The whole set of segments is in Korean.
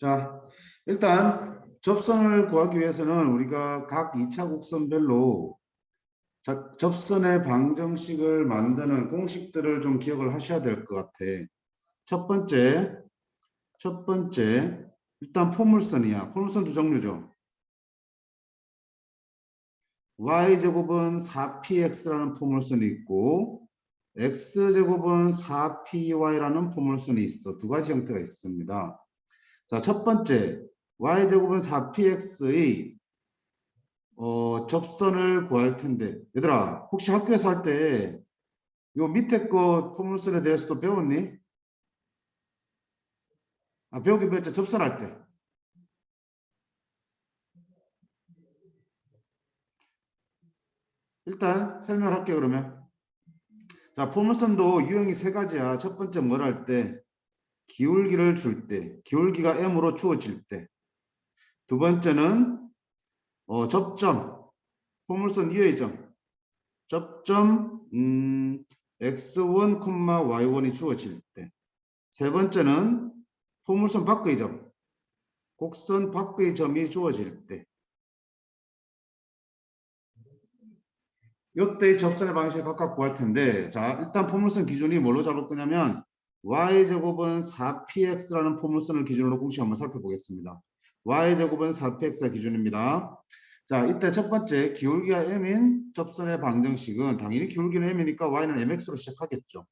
자, 일단 접선을 구하기 위해서는 우리가 각 2차 곡선별로 접선의 방정식을 만드는 공식들을 좀 기억을 하셔야 될 것 같아. 첫 번째, 일단 포물선이야. 포물선 두 종류죠. y제곱은 4px라는 포물선이 있고 x제곱은 4py라는 포물선이 있어. 두 가지 형태가 있습니다. 자, 첫 번째, y제곱은 4px의 접선을 구할 텐데, 얘들아, 혹시 학교에서 할 때 요 밑에 거 포물선에 대해서도 배웠니? 배우긴 배웠죠. 접선할 때. 일단 설명을 할게 그러면. 자, 포물선도 유형이 세 가지야. 첫 번째 뭘 할 때? 기울기를 줄 때. 기울기가 m으로 주어질 때. 두 번째는 접점. 포물선 이외의 점. 접점 x1, y1이 주어질 때. 세 번째는 포물선 밖의 점. 곡선 밖의 점이 주어질 때. 이때의 접선의 방식을 각각 구할 텐데, 자, 일단 포물선 기준이 뭘로 잡을 거냐면 y제곱은 4px라는 포물선을 기준으로 공식 한번 살펴보겠습니다. y제곱은 4px가 기준입니다. 자, 이때 첫 번째 기울기가 m인 접선의 방정식은 당연히 기울기는 m이니까 y는 mx로 시작하겠죠.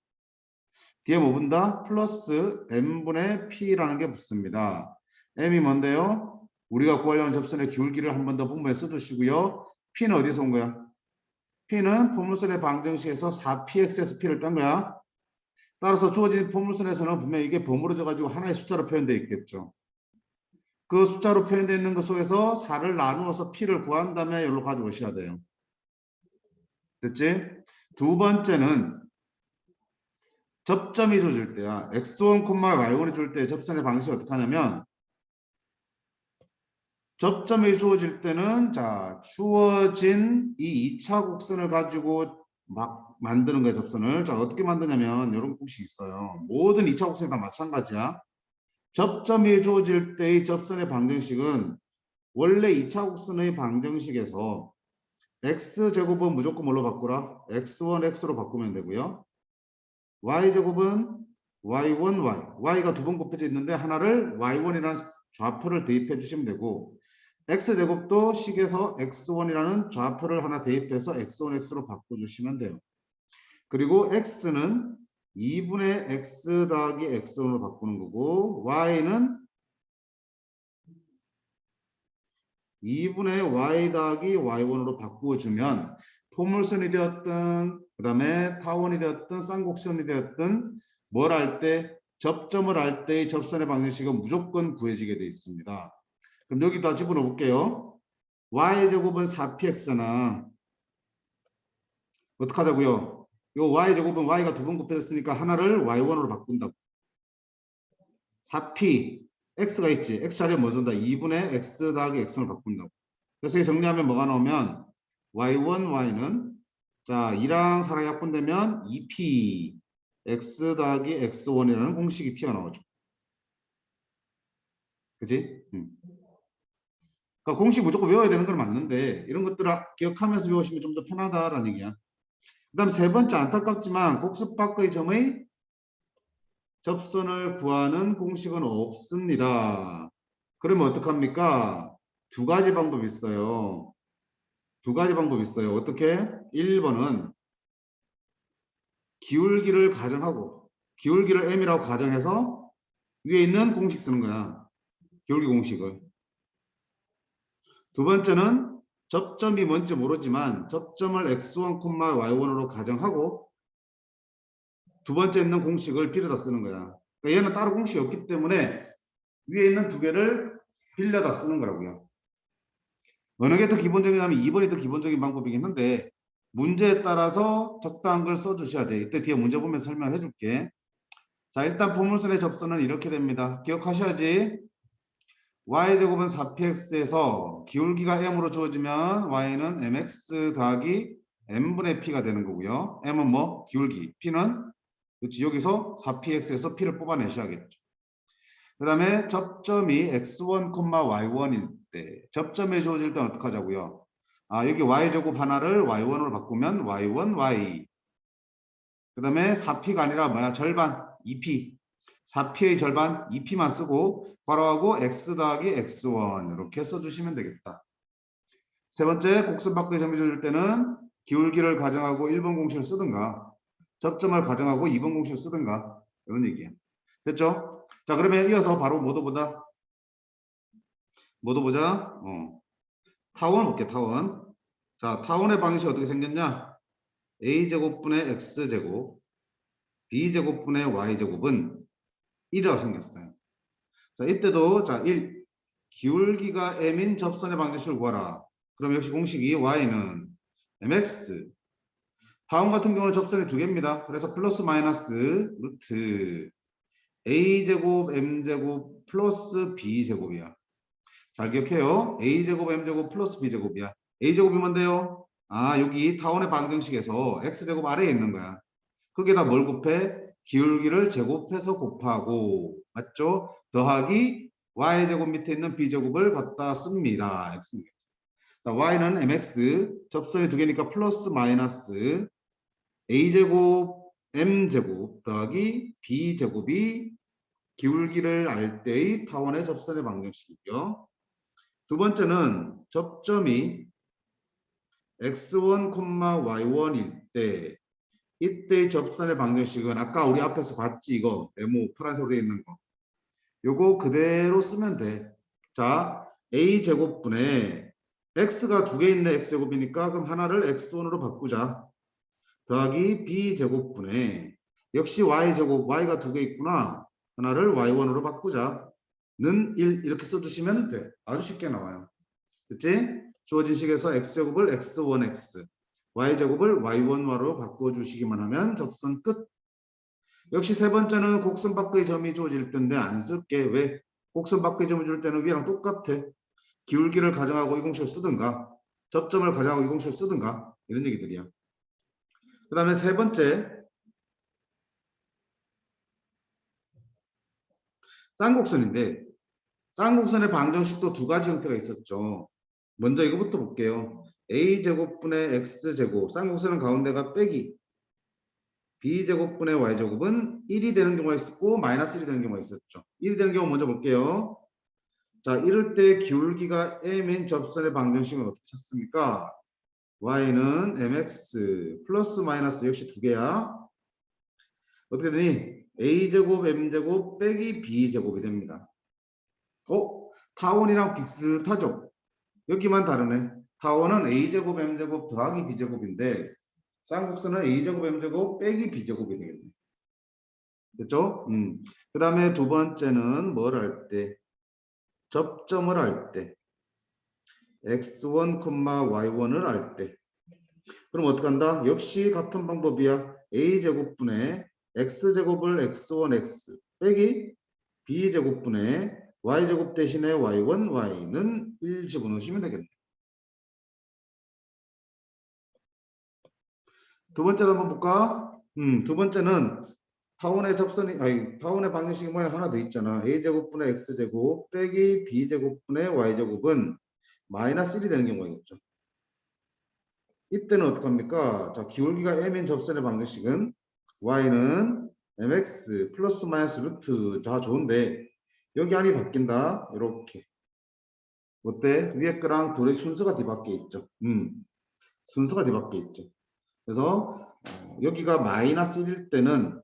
뒤에 뭐 분다? 플러스 m분의 p라는 게 붙습니다. m이 뭔데요? 우리가 구하려는 접선의 기울기를 한 번 더 분모에 써두시고요. p는 어디서 온 거야? p는 포물선의 방정식에서 4px에서 p를 딴 거야. 따라서 주어진 포물선에서는 분명히 이게 버무려져 가지고 하나의 숫자로 표현되어 있겠죠. 그 숫자로 표현되어 있는 것 속에서 4를 나누어서 p를 구한 다음에 여기로 가져오셔야 돼요. 됐지? 두 번째는 접점이 주어질 때야. x1, y1이 줄 때 접선의 방식이 어떻게 하냐면 접점이 주어질 때는 자 주어진 이 2차 곡선을 가지고 막 만드는 거야. 접선을. 자 어떻게 만드냐면 이런 공식이 있어요. 모든 2차 곡선이 다 마찬가지야. 접점이 주어질 때의 접선의 방정식은 원래 2차 곡선의 방정식에서 x제곱은 무조건 뭘로 바꾸라? x1, x로 바꾸면 되고요. y제곱은 y1, y가 두 번 곱해져 있는데 하나를 y1이라는 좌표를 대입해 주시면 되고 x제곱도 식에서 x1이라는 좌표를 하나 대입해서 x1, x로 바꿔주시면 돼요. 그리고 x는 2분의 x 더하기 x1으로 바꾸는 거고 y는 2분의 y 더하기 y1으로 바꾸어주면 포물선이 되었든 그 다음에 타원이 되었든 쌍곡선이 되었든 뭘 할 때 접점을 할 때의 접선의 방정식은 무조건 구해지게 되어 있습니다. 그럼 여기다 집어넣어 볼게요. y제곱은 4px잖아. 어떡하자고요? 요 y제곱은 y가 두 번 곱해졌으니까 하나를 y1으로 바꾼다고. 4p x가 있지. x 자리에 뭐 쓴다? 2분의 x 더하기 x를 바꾼다고. 그래서 이 정리하면 뭐가 나오면 y1, y는 자 2랑 4랑 약분되면 2p x 더하기 x1이라는 공식이 튀어나오죠. 그지? 그러니까 공식 무조건 외워야 되는 건 맞는데 이런 것들을 기억하면서 외우시면 좀 더 편하다라는 얘기야. 그 다음 세 번째 안타깝지만 곡선 밖의 점의 접선을 구하는 공식은 없습니다. 그러면 어떡합니까? 두 가지 방법이 있어요. 두 가지 방법이 있어요. 어떻게? 1번은 기울기를 가정하고 기울기를 m이라고 가정해서 위에 있는 공식 쓰는 거야. 기울기 공식을. 두 번째는 접점이 뭔지 모르지만 접점을 x1, y1으로 가정하고 두 번째 있는 공식을 빌려다 쓰는 거야. 그러니까 얘는 따로 공식이 없기 때문에 위에 있는 두 개를 빌려다 쓰는 거라고요. 어느 게 더 기본적이냐면 2번이 더 기본적인 방법이긴 한데 문제에 따라서 적당한 걸 써주셔야 돼. 이때 뒤에 문제 보면서 설명을 해줄게. 자, 일단 포물선의 접선은 이렇게 됩니다. 기억하셔야지. y제곱은 4px에서 기울기가 m으로 주어지면 y는 mx 더하기 m분의 p가 되는 거고요. m은 뭐? 기울기. p는 그렇지, 여기서 4px에서 p를 뽑아내셔야겠죠. 그 다음에 접점이 x1, y1일 때 접점에 주어질 때 어떻게 하자고요? 여기 y제곱 하나를 y1으로 바꾸면 y1, y. 그 다음에 4p가 아니라 뭐야? 절반, 2p. 4p의 절반, 2p만 쓰고 괄호하고 x 더하기 x1 이렇게 써주시면 되겠다. 세 번째, 곡선 밖의 점이 주어질 때는 기울기를 가정하고 1번 공식을 쓰든가 접점을 가정하고 2번 공식을 쓰든가 이런 얘기예요. 됐죠? 자, 그러면 이어서 바로 뭐도 보자. 타원 볼게, 타원. 자, 타원의 방식이 어떻게 생겼냐? a제곱분의 x제곱, b제곱분의 y제곱은 1이라고 생겼어요. 자, 이때도 자, 1. 기울기가 m인 접선의 방정식을 구하라. 그럼 역시 공식이 y는 mx. 다음 같은 경우는 접선이 두 개입니다. 그래서 플러스 마이너스 루트 a제곱 m제곱 플러스 b제곱이야. 잘 기억해요. a제곱 m제곱 플러스 b제곱이야. a제곱이 뭔데요? 여기 타원의 방정식에서 x제곱 아래에 있는 거야. 거기에다 뭘 곱해? 기울기를 제곱해서 곱하고, 맞죠? 더하기 y제곱 밑에 있는 b제곱을 갖다 씁니다. x입니다. 자, y는 mx, 접선이 두 개니까 플러스 마이너스 a제곱 m제곱 더하기 b제곱이 기울기를 알 때의 타원의 접선의 방정식이고요. 두 번째는 접점이 x1, y1일 때 이때의 접선의 방정식은 아까 우리 앞에서 봤지, 이거 네모 파란색으로 되어 있는 거. 요거 그대로 쓰면 돼. 자, a제곱분에 x가 두 개 있네. x제곱이니까 그럼 하나를 x1으로 바꾸자. 더하기 b제곱분에 역시 y제곱, y가 두 개 있구나. 하나를 y1으로 바꾸자. 는 1 이렇게 써주시면 돼. 아주 쉽게 나와요. 그치? 주어진 식에서 x제곱을 x1x, y제곱을 y1y로 바꿔주시기만 하면 접선 끝. 역시 세 번째는 곡선 밖의 점이 주어질 텐데 안 쓸게. 왜? 곡선 밖의 점을 줄 때는 위랑 똑같아. 기울기를 가정하고 이 공식을 쓰든가 접점을 가정하고 이 공식을 쓰든가 이런 얘기들이야. 그 다음에 세 번째, 쌍곡선인데 쌍곡선의 방정식도 두 가지 형태가 있었죠. 먼저 이거부터 볼게요. a제곱분의 x제곱, 쌍곡선은 가운데가 빼기, b제곱분의 y제곱은 1이 되는 경우가 있었고 마이너스 1이 되는 경우가 있었죠. 1이 되는 경우 먼저 볼게요. 자, 이럴 때 기울기가 m인 접선의 방정식은 어떻게 찾습니까? y는 mx 플러스 마이너스 역시 두 개야. 어떻게 되니? a제곱 m제곱 빼기 b제곱이 됩니다. 타원이랑 비슷하죠? 여기만 다르네. 타원은 a제곱 m제곱 더하기 b제곱인데 쌍곡선은 a제곱 m제곱 빼기 b제곱이 되겠네. 됐죠? 그 다음에 두 번째는 뭘 할 때? 접점을 할 때. x1, y1을 할 때. 그럼 어떻게 한다? 역시 같은 방법이야. a제곱분의 x제곱을 x1x 빼기 b제곱분의 y제곱 대신에 y1, y는 1 집어넣으시면 되겠네. 두 번째도 한번 볼까? 두 번째는 타원의 타원의 방정식이 뭐야? 하나 더 있잖아. a제곱분의 x제곱 빼기 b제곱분의 y제곱은 마이너스 1이 되는 경우가 있죠. 이때는 어떡합니까? 자, 기울기가 m인 접선의 방정식은 y는 mx 플러스 마이너스 루트. 자, 좋은데 여기 안이 바뀐다. 이렇게. 어때? 위에 거랑 둘의 순서가 뒤바뀌어 있죠. 순서가 뒤바뀌어 있죠. 그래서 여기가 마이너스 1일 때는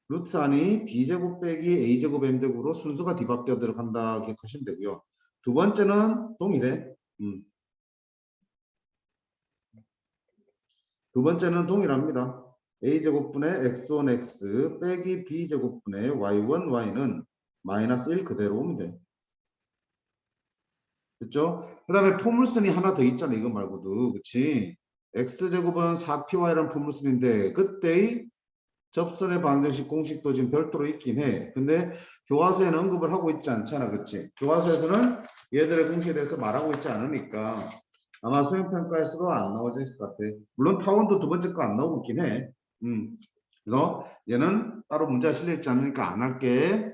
루트 안이 b제곱 빼기 a제곱 m제곱으로 순서가 뒤바뀌어 들어간다 기억하시면 되고요. 두 번째는 동일해. 두 번째는 동일합니다. a제곱분의 x1x 빼기 b제곱분의 y1 y는 마이너스 1 그대로 오면 돼. 됐죠? 그 다음에 포물선이 하나 더 있잖아. 이거 말고도. 그치? x제곱은 4py라는 포물선인데 그때의 접선의 방정식 공식도 지금 별도로 있긴 해. 근데 교과서에는 언급을 하고 있지 않잖아. 그치? 교과서에서는 얘들의 공식에 대해서 말하고 있지 않으니까 아마 수행평가에서도 안 나오지 있을 것 같아. 물론 타원도 두 번째 거 안 나오고 있긴 해. 그래서 얘는 따로 문제가 실려있지 않으니까 안 할게.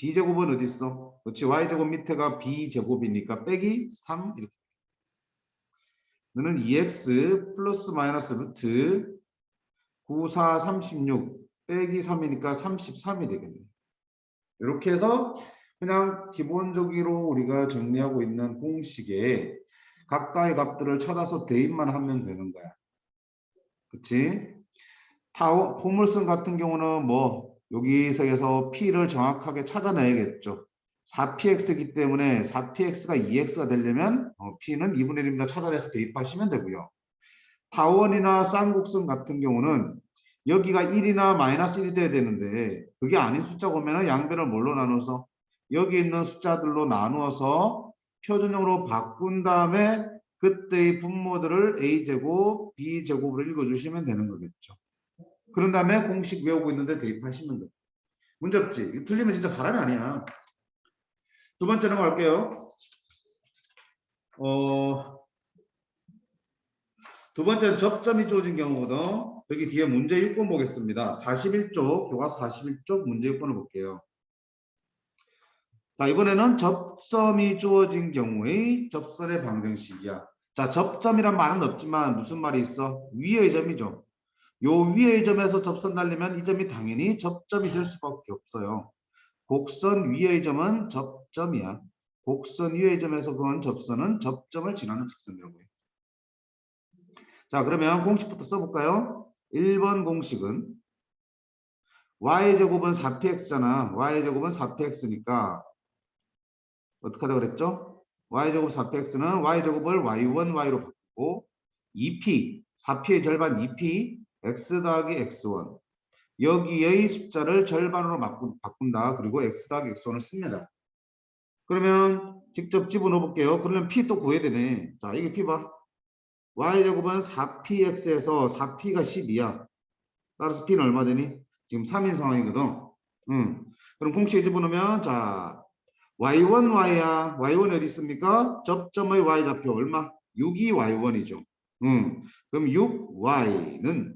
b제곱은 어디 있어? 그렇지. y제곱 밑에가 b제곱이니까 빼기 3 이렇게. 너는 2x 플러스 마이너스 루트 9, 4, 36 빼기 3이니까 33이 되겠네. 이렇게 해서 그냥 기본적으로 우리가 정리하고 있는 공식에 각각의 값들을 찾아서 대입만 하면 되는 거야. 그치? 포물선 같은 경우는 뭐 여기서 P를 정확하게 찾아내야겠죠. 4px이기 때문에 4px가 2x가 되려면 P는 2분의 1입니다. 찾아내서 대입하시면 되고요. 타원이나 쌍곡선 같은 경우는 여기가 1이나 마이너스 1이 돼야 되는데 그게 아닌 숫자가 오면 양변을 뭘로 나눠서 여기 있는 숫자들로 나누어서 표준형으로 바꾼 다음에 그때의 분모들을 a제곱, b제곱으로 읽어주시면 되는 거겠죠. 그런 다음에 공식 외우고 있는데 대입하시면 돼. 문제 없지? 이거 틀리면 진짜 사람이 아니야. 두 번째 넘어갈게요. 두 번째는 접점이 주어진 경우거든. 여기 뒤에 문제 6번 보겠습니다. 41쪽, 교과서 41쪽 문제 6번을 볼게요. 자, 이번에는 접점이 주어진 경우의 접선의 방정식이야. 자, 접점이란 말은 없지만 무슨 말이 있어? 위의 점이죠. 요 위의 점에서 접선 달리면 이 점이 당연히 접점이 될 수밖에 없어요. 곡선 위의 점은 접점이야. 곡선 위의 점에서 그은 접선은 접점을 지나는 직선이라고 해요. 자, 그러면 공식부터 써볼까요? 1번 공식은 y제곱은 4px잖아. y제곱은 4px니까 어떻게 하자 그랬죠? y제곱 4px는 y제곱을 y1, y로 바꾸고 2p, 4p의 절반 2p, x 더하기 x1 여기의 숫자를 절반으로 바꾼다. 그리고 x 더하기 x1을 씁니다. 그러면 직접 집어넣어 볼게요. 그러면 p 또 구해야 되네. 자, 이게 p 봐. y제곱은 4px에서 4p가 12야. 따라서 p는 얼마 되니? 지금 3인 상황이거든. 그럼 공식에 집어넣으면 자 y1 y야. y1 어디 있습니까? 접점의 y좌표 얼마? 6이 y1이죠. 그럼 6y는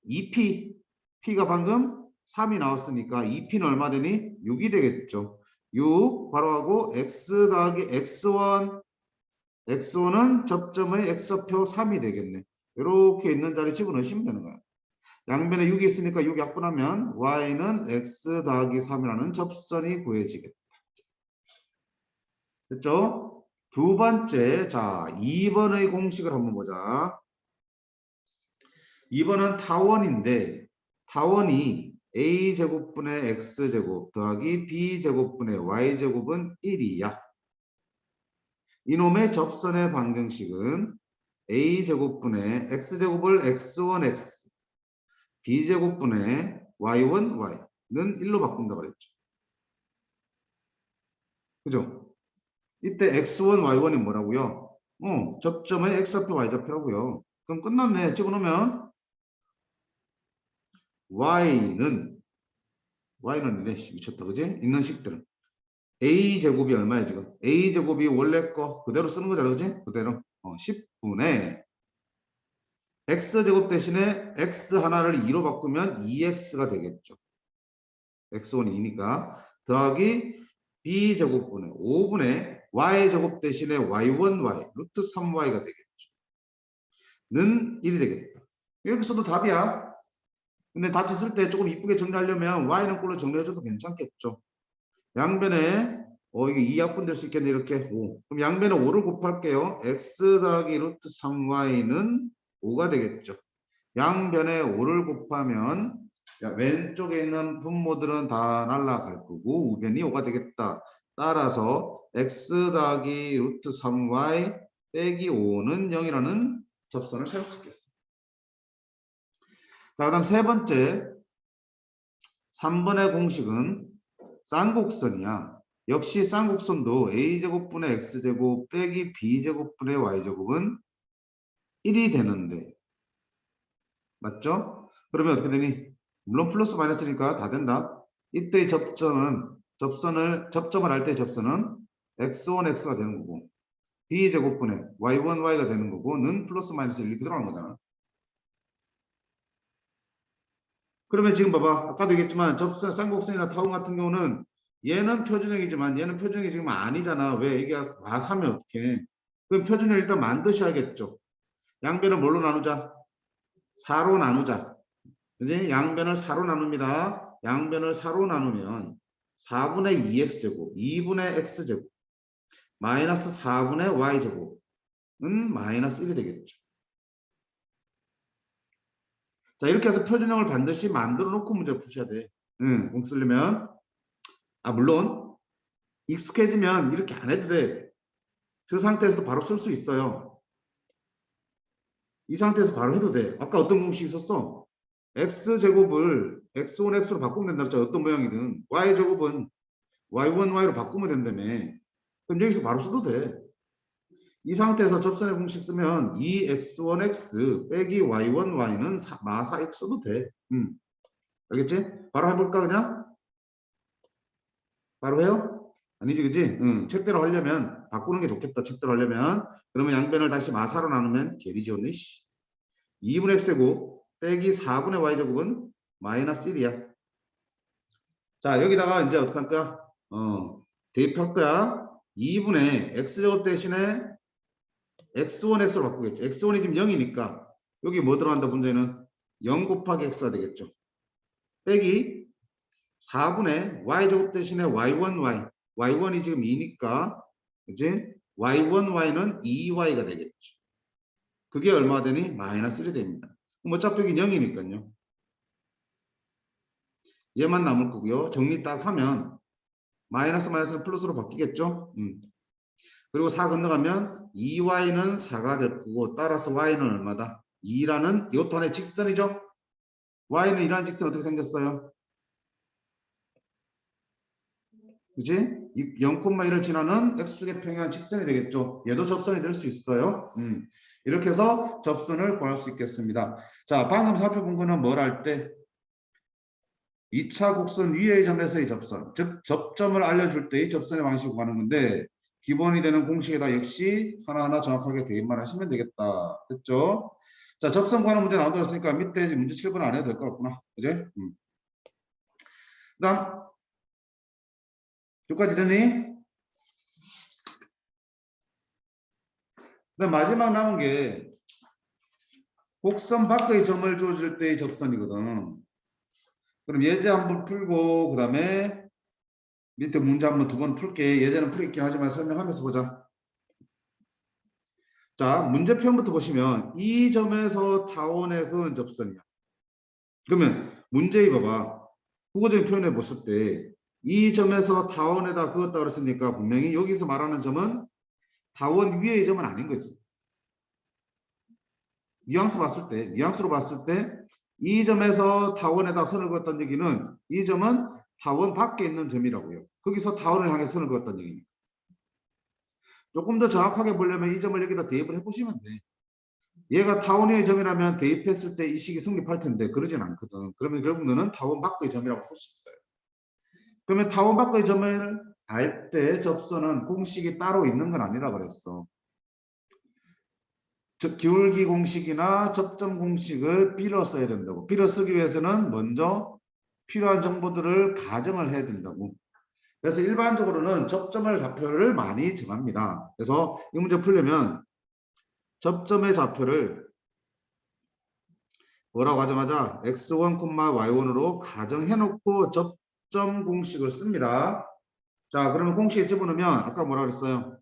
2p. p가 방금 3이 나왔으니까 2p는 얼마 되니? 6이 되겠죠. 6 괄호하고 x 더하기 x1 x1은 접점의 x좌표 3이 되겠네. 이렇게 있는 자리 집어넣으시면 되는 거야. 양변에 6이 있으니까 6 약분하면 y는 x 더하기 3이라는 접선이 구해지겠다. 됐죠? 두 번째, 자 2번의 공식을 한번 보자. 2번은 타원인데 타원이 a제곱분의 x제곱 더하기 b제곱분의 y제곱은 1이야. 이놈의 접선의 방정식은 a제곱분의 x제곱을 x1x b제곱분의 y1 y는 1로 바꾼다고 그랬죠. 그죠? 이때 x1 y1이 뭐라고요? 접점의 x좌표 y좌표라고요. 그럼 끝났네. 집어넣으면 y는 이래 미쳤다 그지? 있는 식들은 a제곱이 얼마야 지금? a제곱이 원래 거 그대로 쓰는 거잖아 그지? 그대로 10분의 x제곱 대신에 x 하나를 2로 바꾸면 2x가 되겠죠. x1이 2니까 더하기 b제곱분의 5분의 y제곱 대신에 y1 y 루트 3y가 되겠죠. 는 1이 되겠다. 이렇게 써도 답이야. 근데 답지 쓸 때 조금 이쁘게 정리하려면 y는 꼴로 정리해줘도 괜찮겠죠. 양변에 이게 2약분 될 수 있겠네. 이렇게 5. 그럼 양변에 5를 곱할게요. x 더하기 루트 3y는 5가 되겠죠. 양변에 5를 곱하면 왼쪽에 있는 분모들은 다 날아갈 거고 우변이 5가 되겠다. 따라서 x 더하기 루트 3y 빼기 5는 0이라는 접선을 세울 수 있겠습니다. 자, 그다음 세 번째 3번의 공식은 쌍곡선이야. 역시 쌍곡선도 a제곱분의 x제곱 빼기 b제곱분의 y제곱은 1이 되는데 맞죠? 그러면 어떻게 되니? 물론 플러스 마이너스니까 다 된다. 이때 접점을 할 때 접선은 x1 x가 되는 거고 b제곱분의 y1 y가 되는 거고 는 플러스 마이너스 이렇게 들어가는 거잖아. 그러면 지금 봐봐. 아까도 얘기했지만 접선 쌍곡선이나 타원 같은 경우는 얘는 표준형이지만 얘는 표준형이 지금 아니잖아. 왜? 이게 마사면 어떡해. 그럼 표준형 일단 만드셔야겠죠. 양변을 뭘로 나누자? 4로 나누자. 그지? 양변을 4로 나눕니다. 양변을 4로 나누면 4분의 2x제곱, 2분의 x제곱, 마이너스 4분의 y제곱은 마이너스 1이 되겠죠. 자, 이렇게 해서 표준형을 반드시 만들어 놓고 문제를 푸셔야 돼. 공 쓰려면. 물론 익숙해지면 이렇게 안 해도 돼. 그 상태에서도 바로 쓸 수 있어요. 이 상태에서 바로 해도 돼. 아까 어떤 공식이 있었어? x제곱을 x1, x로 바꾸면 된다 그랬죠. 어떤 모양이든. y제곱은 y1, y로 바꾸면 된다며. 그럼 여기서 바로 써도 돼. 이 상태에서 접선의 공식 쓰면 2x1x 빼기 y1, y는 마사 x 써도 돼. 알겠지? 바로 해볼까 그냥? 바로 해요? 아니지 그지? 책대로 하려면 바꾸는 게 좋겠다. 책대로 하려면. 그러면 양변을 다시 마사로 나누면 개리지었네. 2분의 x제곱 빼기 4분의 y제곱은 마이너스 1이야. 자, 여기다가 이제 어떻게 할까? 대입할 거야. 2분의 x제곱 대신에 x1, x로 바꾸겠죠. x1이 지금 0이니까 여기 뭐 들어간다 문제는 0 곱하기 x가 되겠죠. 빼기 4분의 y제곱 대신에 y1, y. y1이 지금 2니까 이제 y1, y는 2y가 되겠죠. 그게 얼마 되니? 마이너스 1이 됩니다. 그럼 어차피 여기 0이니까요. 얘만 남을 거고요. 정리 딱 하면 마이너스 마이너스는 플러스로 바뀌겠죠. 그리고 4 건너가면 2y는 4가 될 거고 따라서 y는 얼마다? 2라는 이것도 하나의 직선이죠. y는 2라는 직선 어떻게 생겼어요? 그지? 0,1을 지나는 x축의 평행한 직선이 되겠죠. 얘도 접선이 될 수 있어요. 이렇게 해서 접선을 구할 수 있겠습니다. 자, 방금 살펴본 거는 뭘 할 때? 2차 곡선 위의 점에서의 접선, 즉 접점을 알려줄 때의 접선의 방식을 구하는 건데 기본이 되는 공식에다 역시 하나하나 정확하게 대입만 하시면 되겠다. 됐죠? 자, 접선 구하는 문제 나온다고 했으니까 밑에 문제 7번 안 해도 될 것 같구나. 그지? 그 다음 여기까지 됐니? 그다음 마지막 남은 게 곡선 밖의 점을 주어질 때의 접선이거든. 그럼 예제 한번 풀고 그 다음에 밑에 문제 한번 두 번 풀게. 예제는 풀겠긴 하지만 설명하면서 보자. 자, 문제표부터 보시면 이 점에서 타원에 그은 접선이야. 그러면 문제 봐봐. 국어적인 표현을 봤을 때 이 점에서 타원에다 그었다 그랬으니까 분명히 여기서 말하는 점은 타원 위의 점은 아닌 거지. 뉘앙스로 봤을 때 이 점에서 타원에다 선을 그었다는 얘기는 이 점은 타원 밖에 있는 점이라고요. 거기서 타원을 향해 선을 그었다는 얘기니까. 조금 더 정확하게 보려면 이 점을 여기다 대입을 해보시면 돼. 얘가 타원의 점이라면 대입했을 때 이 식이 성립할 텐데 그러진 않거든. 그러면 결국 너는 타원 밖의 점이라고 볼 수 있어요. 그러면 타원 밖의 점을 알 때 접선은 공식이 따로 있는 건 아니라 그랬어. 즉 기울기 공식이나 접점 공식을 빌어 써야 된다고. 빌어 쓰기 위해서는 먼저 필요한 정보들을 가정을 해야 된다고. 그래서 일반적으로는 접점의 좌표를 많이 정합니다. 그래서 이 문제 풀려면 접점의 좌표를 뭐라고 하자마자 x1, y1으로 가정해놓고 접점 공식을 씁니다. 자, 그러면 공식에 집어넣으면 아까 뭐라 그랬어요?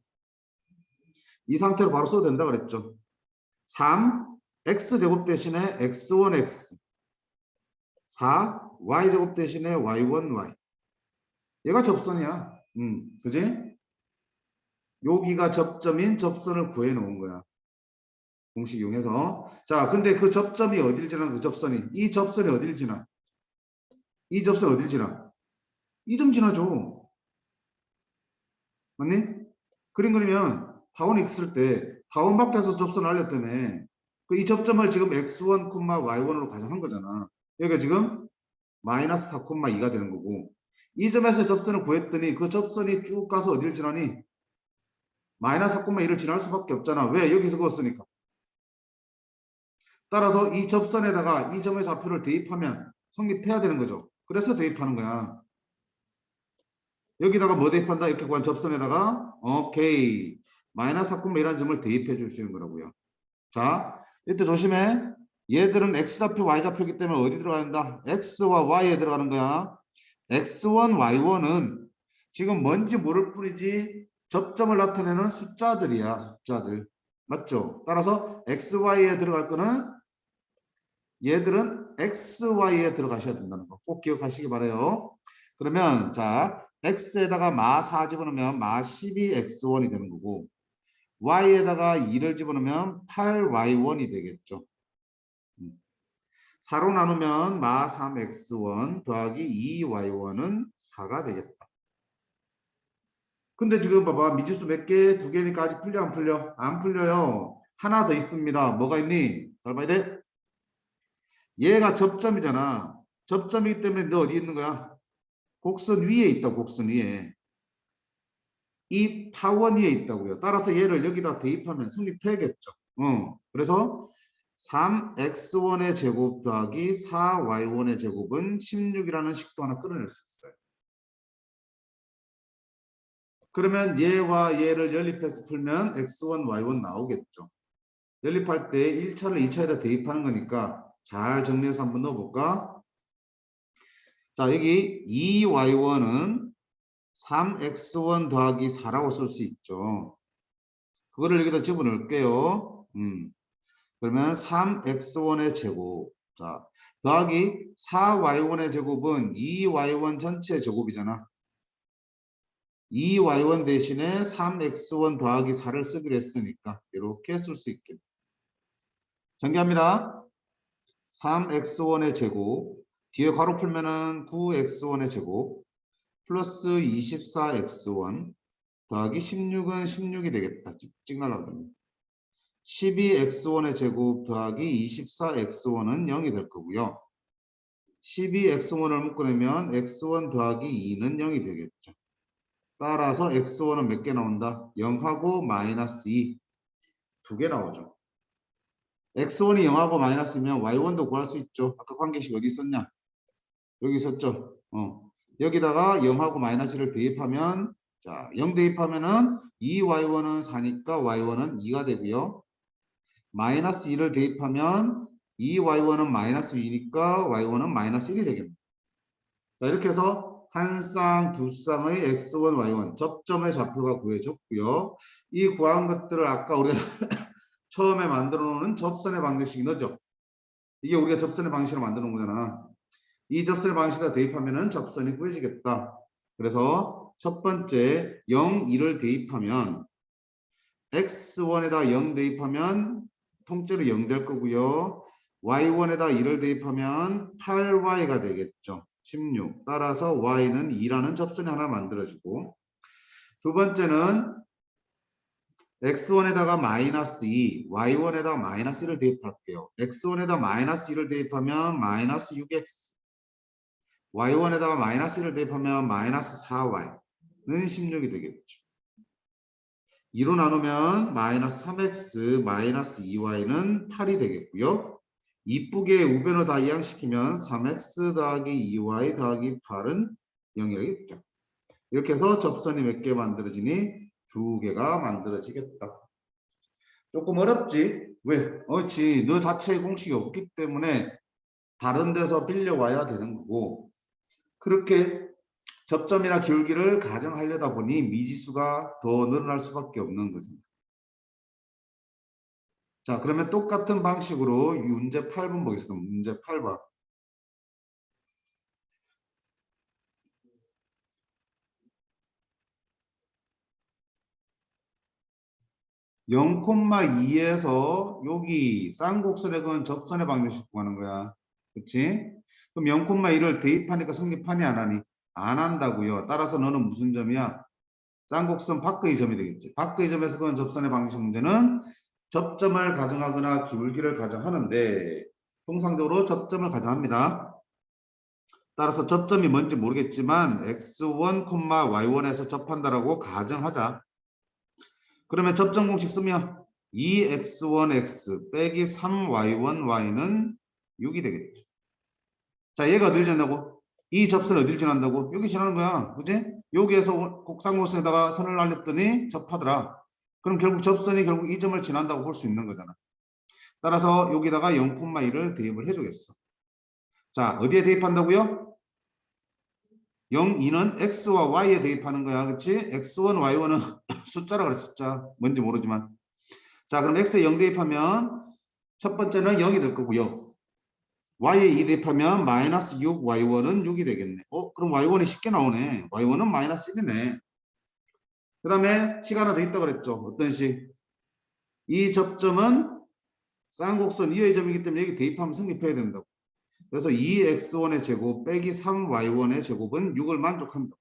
이 상태로 바로 써도 된다 그랬죠. 3, x제곱 대신에 x1x 4, y제곱 대신에 y1y 얘가 접선이야. 그지? 여기가 접점인 접선을 구해 놓은 거야. 공식 이용해서. 자, 근데 그 접점이 어딜 지나? 그 접선이. 이 접선이 어딜 지나? 이 접선 어딜 지나? 이 점 지나죠. 맞니? 그림 그리면 타원 있을 때 타원 밖에서 접선을 알렸다며. 그 이 접점을 지금 x1, y1으로 가정한 거잖아. 여기가 지금 마이너스 4,2가 되는 거고. 이 점에서 접선을 구했더니 그 접선이 쭉 가서 어딜 지나니? 마이너스 4,2를 지날 수밖에 없잖아. 왜? 여기서 그었으니까. 따라서 이 접선에다가 이 점의 좌표를 대입하면 성립해야 되는 거죠. 그래서 대입하는 거야. 여기다가 뭐 대입한다? 이렇게 구한 접선에다가 오케이 마이너스 4,1이라는 점을 대입해 줄 수 있는 거라고요. 자, 이때 조심해. 얘들은 x좌표, y좌표이기 때문에 어디 들어가야 된다? x와 y에 들어가는 거야. x1, y1은 지금 뭔지 모를 뿐이지 접점을 나타내는 숫자들이야. 숫자들. 맞죠? 따라서 x, y에 들어갈 거는 얘들은 x, y에 들어가셔야 된다는 거 꼭 기억하시기 바라요. 그러면 자 x에다가 마 4 집어넣으면 마 12x1이 되는 거고 y에다가 2를 집어넣으면 8y1이 되겠죠. 4로 나누면 마 3x1 더하기 2y1은 4가 되겠다. 근데 지금 봐봐. 미지수 몇 개? 2개니까 아직 풀려 안 풀려? 안 풀려요. 하나 더 있습니다. 뭐가 있니? 잘 봐야 돼. 얘가 접점이잖아. 접점이기 때문에 너 어디 있는 거야? 곡선 위에 있다. 곡선 위에. 이 타원 위에 있다고요. 따라서 얘를 여기다 대입하면 성립해야겠죠. 그래서 3x1의 제곱 더하기 4y1의 제곱은 16이라는 식도 하나 끌어낼 수 있어요. 그러면 얘와 얘를 연립해서 풀면 x1, y1 나오겠죠. 연립할 때 1차를 2차에다 대입하는 거니까 잘 정리해서 한번 넣어볼까? 자, 여기 2y1은 3x1 더하기 4라고 쓸 수 있죠. 그거를 여기다 집어넣을게요. 그러면 3x1의 제곱. 자, 더하기 4y1의 제곱은 2y1 전체 제곱이잖아. 2y1 대신에 3x1 더하기 4를 쓰기로 했으니까 이렇게 쓸 수 있겠다. 전개합니다. 3x1의 제곱. 뒤에 괄호 풀면은 9x1의 제곱. 플러스 24x1 더하기 16은 16이 되겠다. 찍찍 날라가네. 12x1의 제곱 더하기 24x1은 0이 될 거고요. 12x1을 묶어내면 x1 더하기 2는 0이 되겠죠. 따라서 x1은 몇 개 나온다? 0하고 마이너스 2. 2개 나오죠. x1이 0하고 마이너스면 y1도 구할 수 있죠. 아까 관계식 어디 있었냐? 여기 있었죠. 여기다가 0하고 마이너스를 대입하면 자, 0 대입하면은 2y1은 4니까 y1은 2가 되고요. 마이너스 2를 대입하면 2y1은 마이너스 2니까 y1은 마이너스 1이 되겠네요. 자, 이렇게 해서 한 쌍, 두 쌍의 x1, y1 접점의 좌표가 구해졌고요. 이 구한 것들을 아까 우리가 처음에 만들어 놓은 접선의 방정식이 너죠. 이게 우리가 접선의 방식으로 만들어 놓은 거잖아. 이 접선의 방식에다 대입하면 접선이 구해지겠다. 그래서 첫 번째 0, 2를 대입하면 x1에다 0 대입하면 통째로 0 될 거고요. y1에다 2를 대입하면 8y가 되겠죠. 16. 따라서 y는 2라는 접선이 하나 만들어지고 두 번째는 x1에다가 마이너스 2, y1에다가 마이너스 1을 대입할게요. x1에다 마이너스 2를 대입하면 마이너스 6x y1에다가 마이너스 1을 대입하면 마이너스 4y는 16이 되겠죠. 2로 나누면 마이너스 3x 마이너스 2y는 8이 되겠고요. 이쁘게 우변으로 다 이항시키면 3x 더하기 2y 더하기 8은 0이 되겠죠. 이렇게 해서 접선이 몇 개 만들어지니? 2개가 만들어지겠다. 조금 어렵지? 왜? 그렇지. 너 자체의 공식이 없기 때문에 다른 데서 빌려와야 되는 거고 그렇게 접점이나 기울기를 가정하려다 보니 미지수가 더 늘어날 수밖에 없는 거죠. 자, 그러면 똑같은 방식으로 문제 8번 보겠습니다. 문제 8번. (0,2에서) 여기 쌍곡선의 건 접선의 방정식 구하는 거야. 그렇지? 그럼 0,2를 대입하니까 성립하니 안 하니? 안 한다고요. 따라서 너는 무슨 점이야? 쌍곡선 밖의 점이 되겠지. 밖의 점에서 그건 접선의 방정식 문제는 접점을 가정하거나 기울기를 가정하는데 통상적으로 접점을 가정합니다. 따라서 접점이 뭔지 모르겠지만 x1, y1에서 접한다라고 가정하자. 그러면 접점 공식 쓰면 2x1x 빼기 3y1y는 6이 되겠죠. 자, 얘가 어딜 졌냐고? 이 접선이 어디를 지난다고? 여기 지나는 거야. 그지? 여기에서 곡상곡선에다가 선을 날렸더니 접하더라. 그럼 결국 접선이 결국 이 점을 지난다고 볼 수 있는 거잖아. 따라서 여기다가 0,1을 대입을 해주겠어. 자, 어디에 대입한다고요? 0, 2는 x와 y에 대입하는 거야. 그치? x1, y1은 숫자라 그래, 숫자. 뭔지 모르지만. 자, 그럼 x에 0 대입하면 첫 번째는 0이 될 거고요. y에 2 대입하면 마이너스 6, y1은 6이 되겠네. 그럼 y1이 쉽게 나오네. y1은 마이너스 1이네. 그 다음에 식 하나 더 있다 그랬죠. 어떤 식? 이 접점은 쌍곡선 이의 점이기 때문에 여기 대입하면 성립해야 된다고. 그래서 2x1의 제곱 빼기 3y1의 제곱은 6을 만족한다.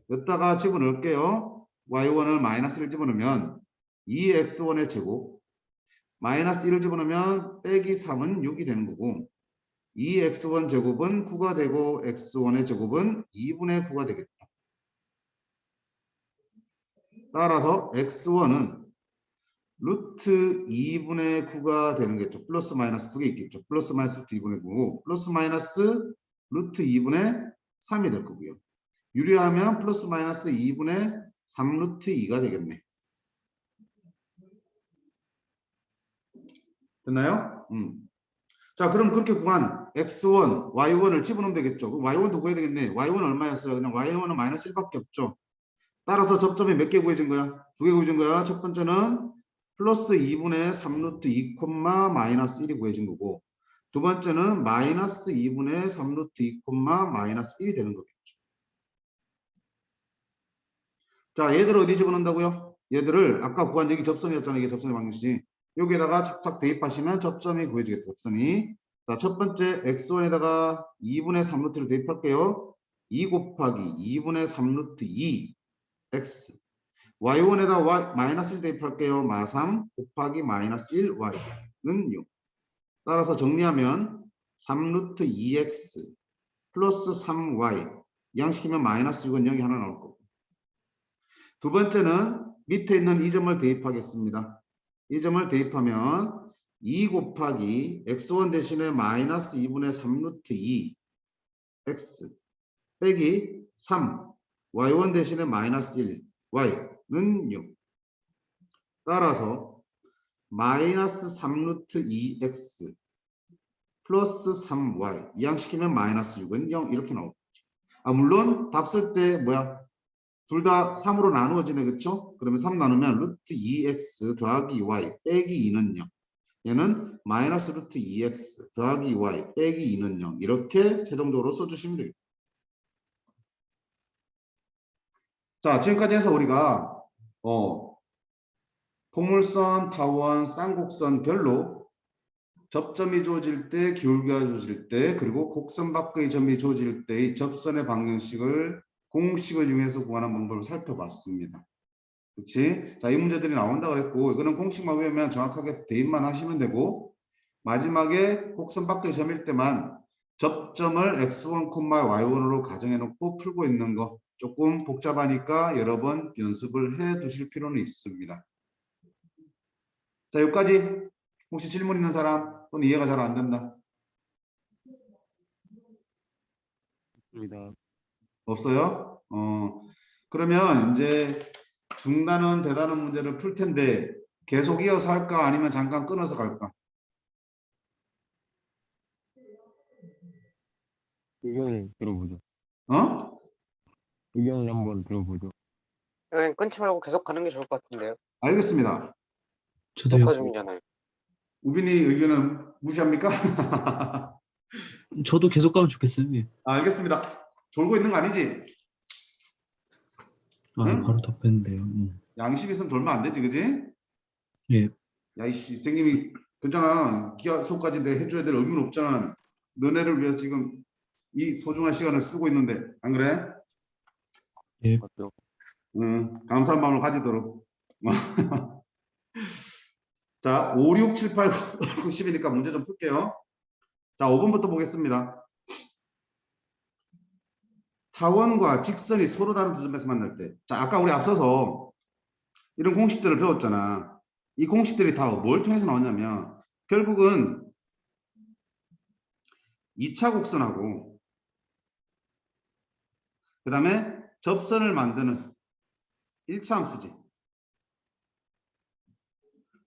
여기다가 집어넣을게요. y1을 마이너스 1 집어넣으면 2x1의 제곱 마이너스 1을 집어넣으면 빼기 3은 6이 되는 거고 2x1 제곱은 9가 되고 x1의 제곱은 2분의 9가 되겠다. 따라서 x1은 루트 2분의 9가 되는 거겠죠. 플러스 마이너스 2개 있겠죠. 플러스 마이너스 루트 2분의 9고 플러스 마이너스 루트 2분의 3이 될 거고요. 유리하면 플러스 마이너스 2분의 3 루트 2가 되겠네. 됐나요? 자, 그럼 그렇게 구한 x1, y1을 집어넣으면 되겠죠. 그럼 y1도 구해야 되겠네. y1은 얼마였어요? 그냥 y1은 마이너스 1밖에 없죠. 따라서 접점이 몇 개 구해진 거야? 2개 구해진 거야. 첫 번째는 플러스 2분의 3 루트 2, 마이너스 1이 구해진 거고 두 번째는 마이너스 2분의 3 루트 2, 마이너스 1이 되는 거겠죠. 자, 얘들을 어디 집어넣는다고요? 얘들을 아까 구한 여기 접선이었잖아요. 이게 접선의 방정식. 여기에다가 착착 대입하시면 접점이 구해지겠다. 접선이. 자, 첫 번째 x1에다가 2분의 3 루트를 대입할게요. 2 곱하기 2분의 3 루트 2 x y1에다 마이너스 1 대입할게요. 마3 곱하기 마이너스 1 y는 6. 따라서 정리하면 3 루트 2x 플러스 3y 이항시키면 마이너스 6은 여기 하나 나올 거고 두 번째는 밑에 있는 이 점을 대입하겠습니다. 이 점을 대입하면 2 곱하기 x1 대신에 마이너스 2분의 3 루트 2 x 빼기 3 y1 대신에 마이너스 1 y는 6. 따라서 마이너스 3 루트 2x 플러스 3y 이항시키면 마이너스 6은 0 이렇게 나오겠죠. 물론 답 쓸 때 뭐야? 둘 다 3으로 나누어지네. 그쵸? 그러면 3 나누면 루트 2x 더하기 y 빼기 2는 0. 얘는 마이너스 루트 2x 더하기 y 빼기 2는 0. 이렇게 최종적으로 써주시면 되겠다. 자, 지금까지 해서 우리가 포물선, 타원, 쌍곡선 별로 접점이 주어질 때, 기울기가 주어질 때, 그리고 곡선 밖의 점이 주어질 때의 접선의 방정식을 공식을 이용해서 구하는 방법을 살펴봤습니다. 그렇지? 자, 이 문제들이 나온다 그랬고 이거는 공식만 외우면 정확하게 대입만 하시면 되고 마지막에 곡선 밖의 점일 때만 접점을 x1, y1으로 가정해 놓고 풀고 있는 거 조금 복잡하니까 여러 번 연습을 해 두실 필요는 있습니다. 자, 여기까지 혹시 질문 있는 사람 또는 이해가 잘 안 된다? 없어요? 그러면 이제 중단은 대단한 문제를 풀 텐데 계속 이어서 할까 아니면 잠깐 끊어서 갈까? 의견을 들어보죠. 어? 의견을 한번 들어보죠. 그냥 끊지 말고 계속 가는 게 좋을 것 같은데요. 알겠습니다. 저도요. 녹화 중이잖아요. 우빈이 의견은 무시합니까? 저도 계속 가면 좋겠어요. 예. 알겠습니다. 졸고 있는 거 아니지? 응? 바로 답했는데요. 양심 있으면 졸면 안 되지, 그지? 예. 야, 이씨, 선생님이 괜찮아. 기하 수업까지 내 해줘야 될 의무는 없잖아. 너네를 위해서 지금 이 소중한 시간을 쓰고 있는데 안 그래? 예. 맞죠? 감사한 마음을 가지도록. 자, 5, 6, 7, 8, 9, 10이니까 문제 좀 풀게요. 자, 5번부터 보겠습니다. 타원과 직선이 서로 다른 두 점에서 만날 때. 자, 아까 우리 앞서서 이런 공식들을 배웠잖아. 이 공식들이 다 뭘 통해서 나왔냐면 결국은 2차 곡선하고 그 다음에 접선을 만드는 1차 함수지.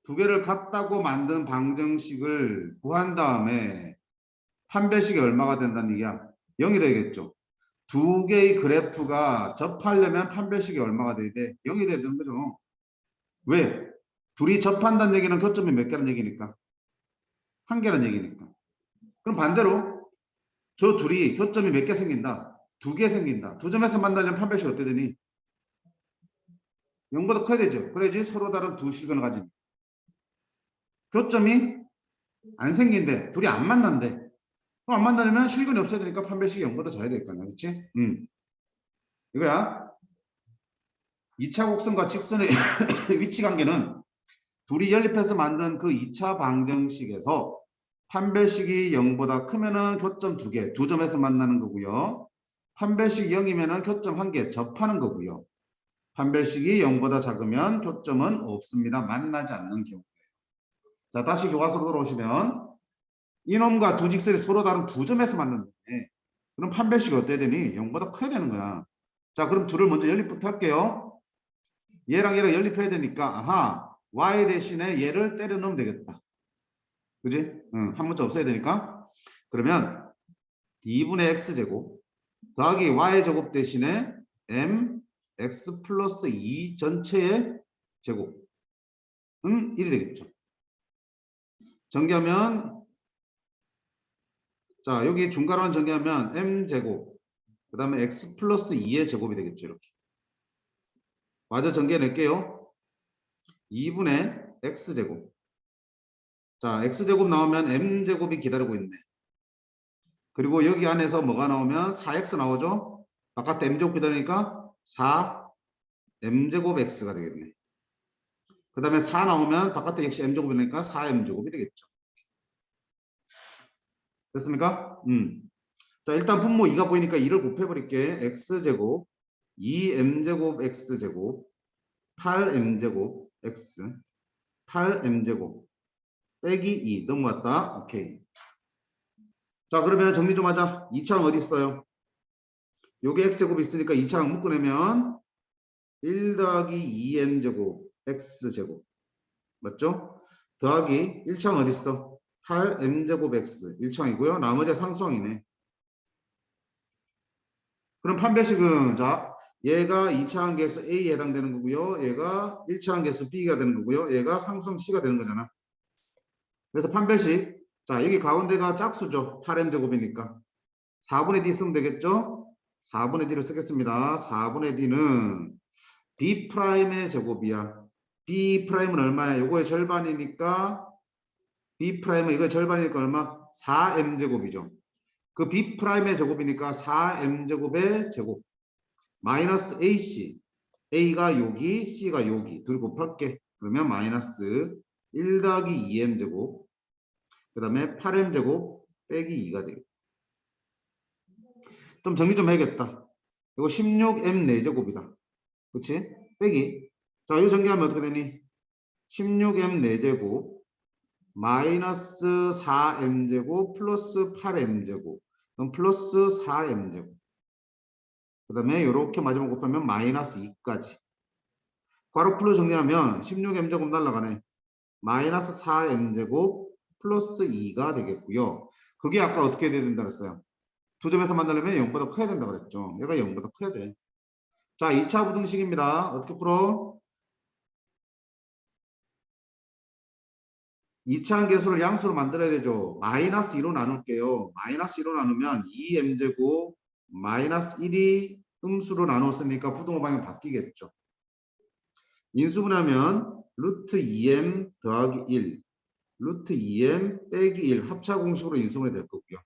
두 개를 같다고 만든 방정식을 구한 다음에 판별식이 얼마가 된다는 얘기야? 0이 되겠죠. 두 개의 그래프가 접하려면 판별식이 얼마가 돼야 돼? 0이 돼야 되는 거죠. 왜? 둘이 접한다는 얘기는 교점이 몇 개라는 얘기니까. 한 개라는 얘기니까. 그럼 반대로 저 둘이 교점이 몇 개 생긴다? 두 개 생긴다. 두 점에서 만나려면 판별식 어떻게 되니? 0보다 커야 되죠. 그래야지 서로 다른 두 실근을 가진. 교점이 안 생긴데 둘이 안 만난대. 그럼 안 만나려면 실근이 없어야 되니까 판별식이 0보다 작아야 될 거 아니야. 그렇지? 이거야. 2차 곡선과 직선의 위치 관계는 둘이 연립해서 만든 그 2차 방정식에서 판별식이 0보다 크면은 교점 2개, 두 점에서 만나는 거고요. 판별식이 0이면은 교점 1개 접하는 거고요. 판별식이 0보다 작으면 교점은 없습니다. 만나지 않는 경우. 자, 다시 교과서로 돌아오시면 이놈과 두 직선이 서로 다른 두 점에서 만났는데 그럼 판별식이 어때야 되니? 0보다 커야 되는 거야. 자, 그럼 둘을 먼저 연립부터 할게요. 얘랑 얘랑 연립해야 되니까 아하, y 대신에 얘를 때려 넣으면 되겠다. 그지? 한 문자 없어야 되니까. 그러면 2분의 x제곱 더하기 y제곱 대신에 mx 플러스 2 전체의 제곱은 1이 되겠죠. 전개하면 자, 여기 중괄호만 전개하면 m제곱 그 다음에 x 플러스 2의 제곱이 되겠죠. 이렇게. 마저 전개해낼게요. 2분의 x제곱. 자, x제곱 나오면 m제곱이 기다리고 있네. 그리고 여기 안에서 뭐가 나오면 4x 나오죠. 바깥에 m제곱 기다리니까 4m제곱 x가 되겠네. 그 다음에 4 나오면 바깥에 역시 m제곱이니까 4m제곱이 되겠죠. 됐습니까? 자, 일단 분모 2가 보이니까 2를 곱해버릴게. x제곱 2m제곱 x제곱 8m제곱 x 8m제곱 빼기 2 넘어갔다. 오케이. 자, 그러면 정리 좀 하자. 2차항 어디 있어요? 요게 x제곱이 있으니까 2차항 묶어내면 1 더하기 2m제곱 x제곱 맞죠? 더하기 1차항 어디 있어? 8m제곱 x 1차항이고요. 나머지가 상수항이네. 그럼 판별식은 자, 얘가 2차항 계수 A에 해당되는 거고요. 얘가 1차항 계수 B가 되는 거고요. 얘가 상수항 C가 되는 거잖아. 그래서 판별식 자, 여기 가운데가 짝수죠. 8m제곱이니까 4분의 D 쓰면 되겠죠? 4분의 D를 쓰겠습니다. 4분의 D는 B'의 제곱이야. B'은 얼마야? 요거의 절반이니까 B'은 이거의 절반이니까 얼마? 4m제곱이죠. 그 B'의 제곱이니까 4m제곱의 제곱 마이너스 AC A가 여기 C가 여기 둘 곱할게. 그러면 마이너스 1 더하기 2m제곱 그 다음에 8m제곱 빼기 2가 되겠다. 좀 정리 좀 해야겠다. 이거 16m 4제곱이다. 그치? 빼기. 자, 이거 정리하면 어떻게 되니? 16m 4제곱 마이너스 4m제곱 플러스 8m제곱 그럼 플러스 4m제곱 그 다음에 이렇게 마지막 곱하면 마이너스 2까지. 괄호 풀로 정리하면 16m제곱 날라가네. 마이너스 4m제곱 플러스 2가 되겠고요. 그게 아까 어떻게 돼야 된다 그랬어요? 두 점에서 만나려면 0보다 커야 된다 그랬죠. 얘가 0보다 커야 돼. 자, 2차 부등식입니다. 어떻게 풀어? 2차항 계수를 양수로 만들어야 되죠. 마이너스 2로 나눌게요. 마이너스 2로 나누면 2m제곱 마이너스 1이 음수로 나눴으니까 부등호 방향 바뀌겠죠. 인수분하면 루트 2m 더하기 1 루트 2m 빼기 1 합차 공식으로 인수분해 될 거고요.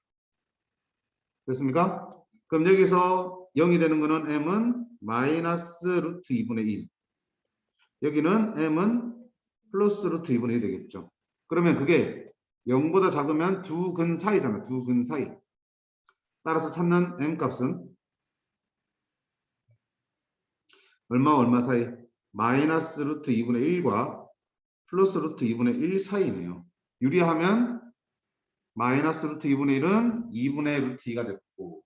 됐습니까? 그럼 여기서 0이 되는 거는 m은 마이너스 루트 2분의 1 여기는 m은 플러스 루트 2분의 1 되겠죠. 그러면 그게 0보다 작으면 두 근 사이잖아. 두 근 사이. 따라서 찾는 m값은 얼마 사이? 마이너스 루트 2분의 1과 플러스 루트 2분의 1 사이네요. 유리하면 마이너스 루트 2분의 1은 2분의 루트 2가 됐고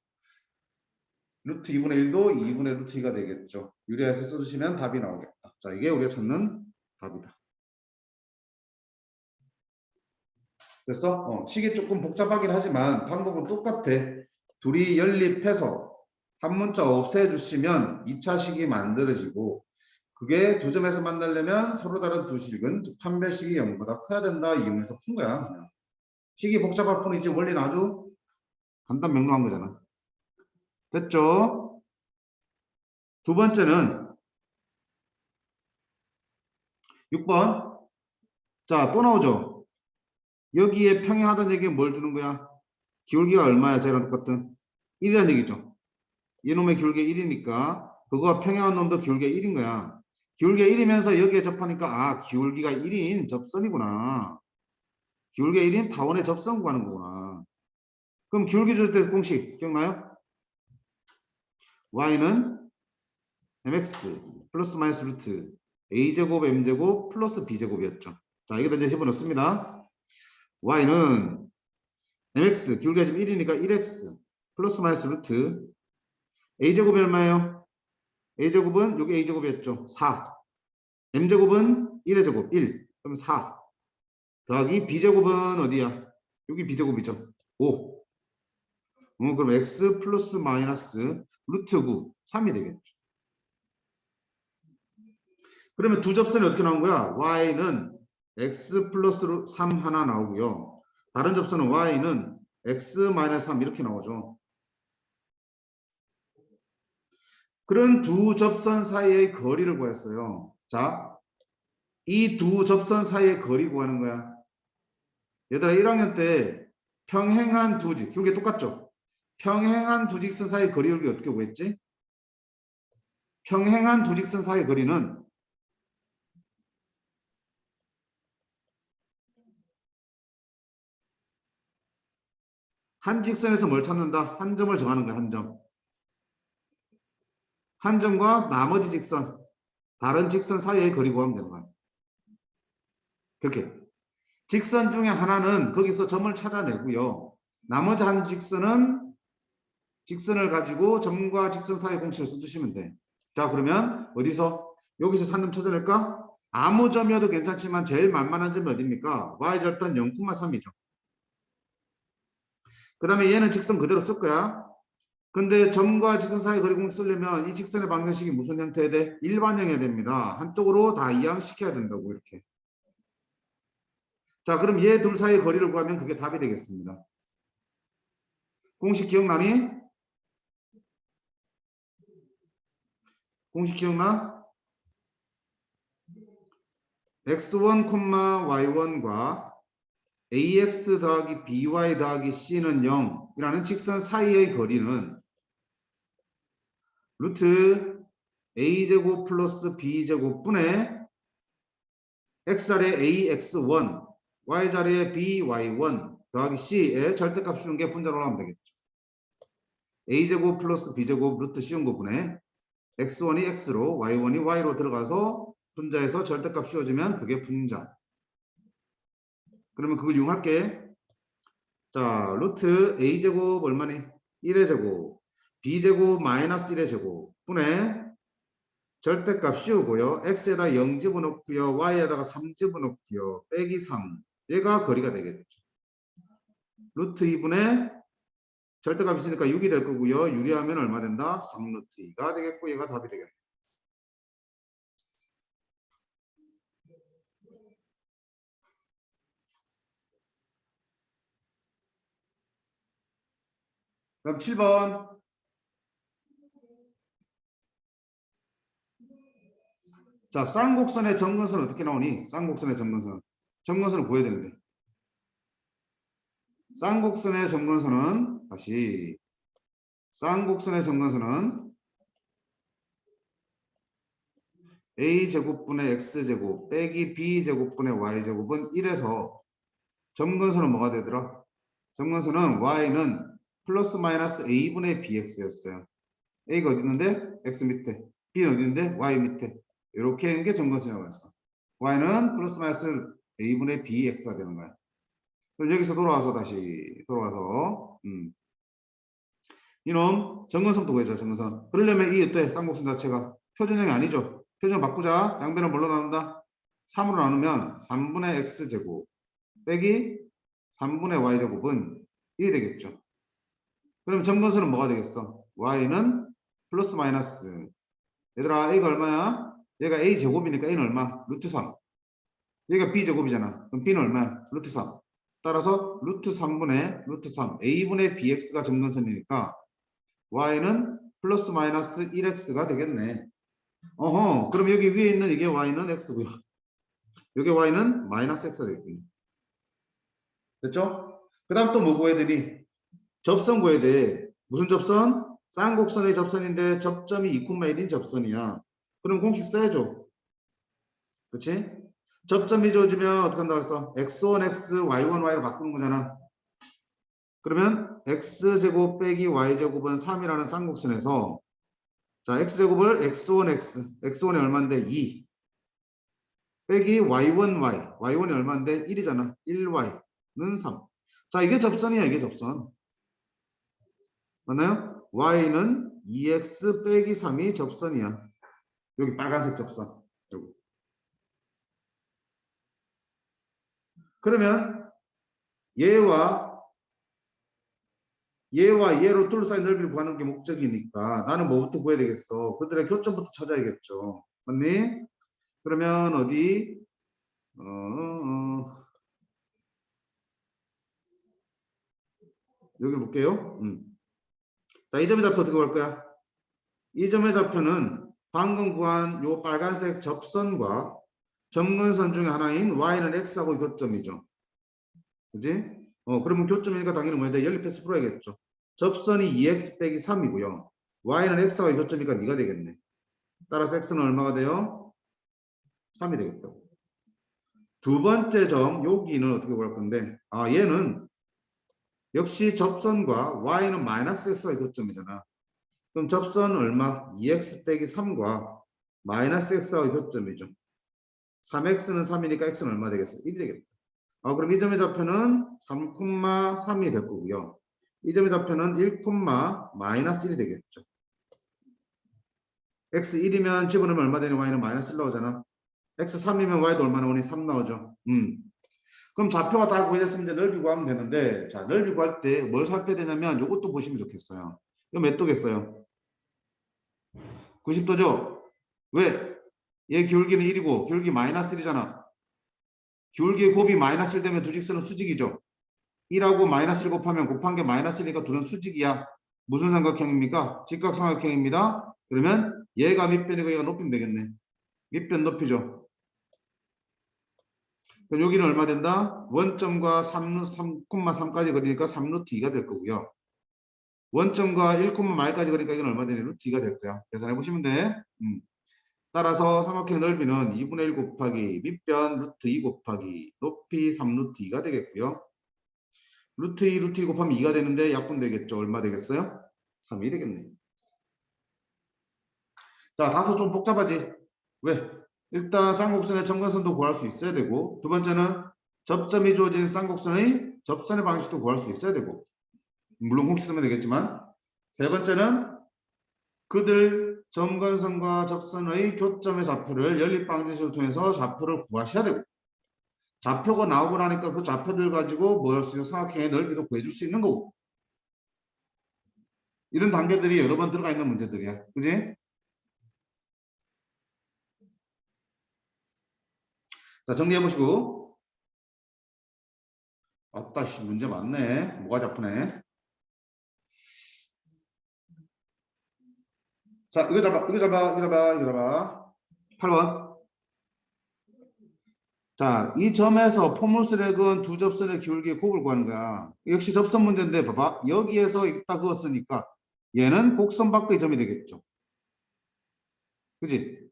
루트 2분의 1도 2분의 루트 2가 되겠죠. 유리해서 써주시면 답이 나오겠다. 자, 이게 우리가 찾는 답이다. 됐어? 식이 조금 복잡하긴 하지만 방법은 똑같아. 둘이 연립해서 한 문자 없애주시면 2차 식이 만들어지고 그게 두 점에서 만나려면 서로 다른 두 식은 즉 판별식이 0보다 커야 된다 이용해서 푼 거야. 그냥. 식이 복잡할 뿐이지 원리는 아주 간단 명료한 거잖아. 됐죠? 두 번째는 6번. 자, 또 나오죠. 여기에 평행하다는 얘기는 뭘 주는 거야? 기울기가 얼마야? 쟤랑 똑같은 1이라는 얘기죠. 이놈의 기울기 1이니까 그거와 평행한 놈도 기울기가 1인 거야. 기울기가 1이면서 여기에 접하니까 아, 기울기가 1인 접선이구나. 기울기가 1인 타원의 접선 구하는 거구나. 그럼 기울기 줄 때 공식 기억나요? y는 mx 플러스 마이너스 루트 a제곱 m제곱 플러스 b제곱이었죠. 자, 여기다 이제 집어넣습니다. y는 mx 기울기가 지금 1이니까 1x 플러스 마이너스 루트 a제곱이 얼마예요? a제곱은 여기 a제곱이었죠. 4. m제곱은 1의 제곱 1. 그럼 4 더하기 b제곱은 어디야? 여기 b제곱이죠. 5. 그럼 x 플러스 마이너스 루트 9 3이 되겠죠. 그러면 두 접선이 어떻게 나온 거야? y는 x 플러스 3 하나 나오고요. 다른 접선은 y는 x 마이너스 3 이렇게 나오죠. 그런 두 접선 사이의 거리를 구했어요. 자, 이 두 접선 사이의 거리 구하는 거야. 얘들아 1학년 때 평행한 두 직, 이게 똑같죠? 평행한 두 직선 사이의 거리를 어떻게 구했지? 평행한 두 직선 사이의 거리는 한 직선에서 뭘 찾는다? 한 점을 정하는 거야, 한 점. 한 점과 나머지 직선, 다른 직선 사이의 거리 구하면 되는 거야. 그렇게. 직선 중에 하나는 거기서 점을 찾아내고요. 나머지 한 직선은 직선을 가지고 점과 직선 사이 공식을 써주시면 돼. 자, 그러면 어디서? 여기서 산 점 찾아낼까? 아무 점이어도 괜찮지만 제일 만만한 점이 어디입니까? y절단 0,3이죠. 그 다음에 얘는 직선 그대로 쓸 거야. 근데 점과 직선 사이 거리 공식 쓰려면 이 직선의 방정식이 무슨 형태야 돼? 일반형이어야 됩니다. 한쪽으로 다 이항시켜야 된다고 이렇게. 자, 그럼 얘 둘 사이의 거리를 구하면 그게 답이 되겠습니다. 공식 기억나니? 공식 기억나? x1, y1과 ax 더하기 by 더하기 c는 0이라는 직선 사이의 거리는 루트 a제곱 플러스 b제곱 분의 x자리에 ax1 y자리에 by1 더하기 c의 절대값 씌운 게 분자로 하면 되겠죠. a제곱 플러스 b제곱 루트 씌운 거 분의 x1이 x로 y1이 y로 들어가서 분자에서 절대값 씌워주면 그게 분자. 그러면 그걸 이용할게. 자, 루트 a제곱 얼마니? 1의 제곱 b제곱 마이너스 1의 제곱 분의 절대값 씌우고요. x에다 0 집어넣고요. y에다가 3 집어넣고요. 빼기 3. 얘가 거리가 되겠죠. 루트 2분의 절대값 있으니까 6이 될 거고요. 유리하면 얼마 된다? 3루트 2가 되겠고 얘가 답이 되겠다. 그럼 7번. 자, 쌍곡선의 점근선은 어떻게 나오니? 쌍곡선의 점근선. 점근선을 구해야 되는데. 쌍곡선의 점근선은 다시 쌍곡선의 점근선은 a제곱분의 x제곱 빼기 b제곱분의 y제곱은 1에서 점근선은 뭐가 되더라? 점근선은 y는 플러스 마이너스 a분의 bx였어요. a가 어디 있는데? x 밑에. b는 어디 있는데? y 밑에. 이렇게 하는 게 점근선이라고 했어. y는 플러스 마이너스 a분의 bx가 되는 거야. 그럼 여기서 돌아와서 다시 돌아와서 이놈 정근선도 구해줘. 정근선. 그러려면 이 어때? 쌍곡선 자체가 표준형이 아니죠. 표준형 바꾸자. 양변을 뭘로 나눈다? 3으로 나누면 3분의 x제곱 빼기 3분의 y제곱은 1이 되겠죠. 그럼 정근선은 뭐가 되겠어? y는 플러스 마이너스. 얘들아 a가 얼마야? 얘가 a제곱이니까 a는 얼마? 루트 3. 얘가 b제곱이잖아. 그럼 b는 얼마야? 루트 3. 따라서 루트 3분의 루트 3 a분의 bx가 정근선이니까 y는 플러스 마이너스 1x가 되겠네. 어허, 그럼 여기 위에 있는 이게 y는 x고요. 여기 y는 마이너스 x가 되겠군요. 됐죠? 그 다음 또 뭐 구해야 되니? 접선 구해야 돼. 무슨 접선? 쌍곡선의 접선인데 접점이 2,1인 접선이야. 그럼 공식 써야죠. 그치? 접점이 주어지면 어떻게 한다고 했어? x1, x, y1, y로 바꾸는 거잖아. 그러면 x제곱 빼기 y제곱은 3이라는 쌍곡선에서 자, x제곱을 x1, x, x1이 얼마인데 2 빼기 y1, y, y1이 얼마인데 1이잖아. 1y는 3. 자, 이게 접선이야. 이게 접선. 맞나요? y는 2x 빼기 3이 접선이야. 여기 빨간색 접선. 여기. 그러면 얘와 얘로 둘러싸인 넓이를 구하는 게 목적이니까 나는 뭐부터 구해야 되겠어? 그들의 교점부터 찾아야겠죠. 맞니? 그러면 어디? 여기 볼게요. 자, 이 점의 좌표 어떻게 볼 거야? 이 점의 좌표는 방금 구한 요 빨간색 접선과 점근선 중에 하나인 y는 x하고 교점이죠. 그지? 그러면 교점이니까 당연히 뭐야 돼? 연립해서 풀어야겠죠. 접선이 2x 빼기 3이고요. y는 x하고 교점이니까 네가 되겠네. 따라서 x는 얼마가 돼요? 3이 되겠다고. 두 번째 점, 여기는 어떻게 볼 건데, 얘는 역시 접선과 y는 마이너스 x가 교점이잖아. 그럼 접선은 얼마? 2x 빼기 3과 마이너스 x가 교점이죠. 3x는 3이니까 x는 얼마 되겠어? 1이 되겠다. 그럼 이 점의 좌표는 3,3이 될 거고요. 이 점의 좌표는 1, 마이너스 1이 되겠죠. x 1이면 집어넣으면 얼마 되는 y는 마이너스 1 나오잖아. x 3이면 y도 얼마 나오니? 3 나오죠. 그럼 좌표가 다 구해졌으면 이제 넓이 구하면 되는데, 자, 넓이 구할 때 뭘 살펴야 되냐면 이것도 보시면 좋겠어요. 이거 몇 도겠어요? 90도죠? 왜? 얘 기울기는 1이고 기울기 마이너스 1이잖아. 기울기의 곱이 마이너스 1 되면 두 직선은 수직이죠. 1하고 마이너스 1 곱하면 곱한 게 마이너스 1이니까 둘은 수직이야. 무슨 삼각형입니까? 직각삼각형입니다. 그러면 얘가 밑변이고 얘가 높이면 되겠네. 밑변 높이죠. 그럼 여기는 얼마 된다? 원점과 3,3까지 그리니까 3루트 2가 될 거고요. 원점과 1, 말까지 그러니까 이건 얼마 되니? 루트 2가 될 거야. 계산해 보시면 돼. 따라서 삼각형 넓이는 2분의 1 곱하기 밑변 루트 2 곱하기 높이 3루트 2가 되겠고요. 루트 2 곱하면 2가 되는데 약분 되겠죠. 얼마 되겠어요? 3이 되겠네. 자, 다소 좀 복잡하지? 왜? 일단 쌍곡선의 점근선도 구할 수 있어야 되고, 두 번째는 접점이 주어진 쌍곡선의 접선의 방식도 구할 수 있어야 되고, 물론 공식 쓰면 되겠지만, 세 번째는 그들 점근선과 접선의 교점의 좌표를 연립방정식을 통해서 좌표를 구하셔야 되고, 좌표가 나오고 나니까 그 좌표들 가지고 뭐 할 수 있는 삼각형의 넓이도 구해줄 수 있는 거고, 이런 단계들이 여러 번 들어가 있는 문제들이야. 그지? 자, 정리해 보시고. 아따, 씨, 문제 많네. 뭐가 잡히네. 자, 이거 잡아, 이거 잡아, 이거 잡아, 이거 잡아. 8번. 자, 이 점에서 포물선액은 두 접선의 기울기의 곱을 구하는 거야. 역시 접선 문제인데 봐봐. 여기에서 있다 그었으니까 얘는 곡선 밖의 점이 되겠죠. 그지?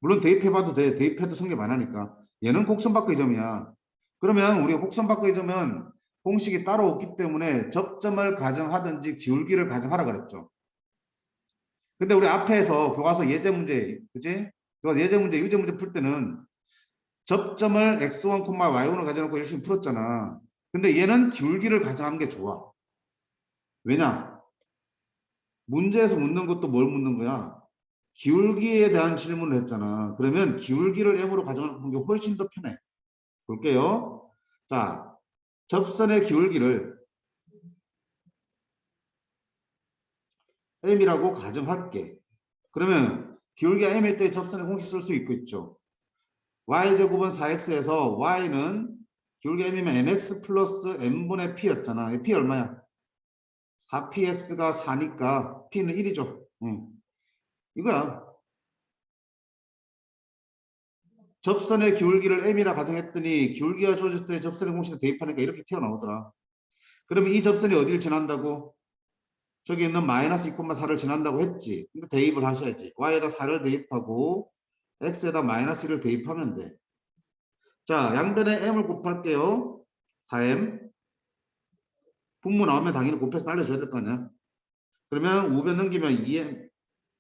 물론 대입해봐도 돼. 대입해도 성립 안 하니까. 얘는 곡선 밖의 점이야. 그러면 우리가 곡선 밖의 점은 공식이 따로 없기 때문에 접점을 가정하든지 기울기를 가정하라 그랬죠. 근데 우리 앞에서 교과서 예제 문제, 그지? 교과서 예제 문제, 유제 문제 풀 때는 접점을 x1, y1을 가져놓고 열심히 풀었잖아. 근데 얘는 기울기를 가정하는 게 좋아. 왜냐? 문제에서 묻는 것도 뭘 묻는 거야? 기울기에 대한 질문을 했잖아. 그러면 기울기를 m으로 가정하는 게 훨씬 더 편해. 볼게요. 자, 접선의 기울기를 m이라고 가정할게. 그러면 기울기가 m일 때 접선의 공식 쓸 수 있죠. y제곱은 4x에서 y는 기울기 m이면 mx 플러스 m분의 p였잖아. p 얼마야? 4px가 4니까 p는 1이죠. 이거야. 접선의 기울기를 m이라 가정했더니 기울기가 주어졌을 때 접선의 공식에 대입하니까 이렇게 튀어나오더라. 그러면 이 접선이 어디를 지난다고? 저기 있는 마이너스 2,4를 지난다고 했지. 근데 대입을 하셔야지. y에다 4를 대입하고 x에다 마이너스 1을 대입하면 돼. 자, 양변에 m을 곱할게요. 4m. 분모 나오면 당연히 곱해서 날려줘야 될 거 아니야. 그러면 우변 넘기면 2m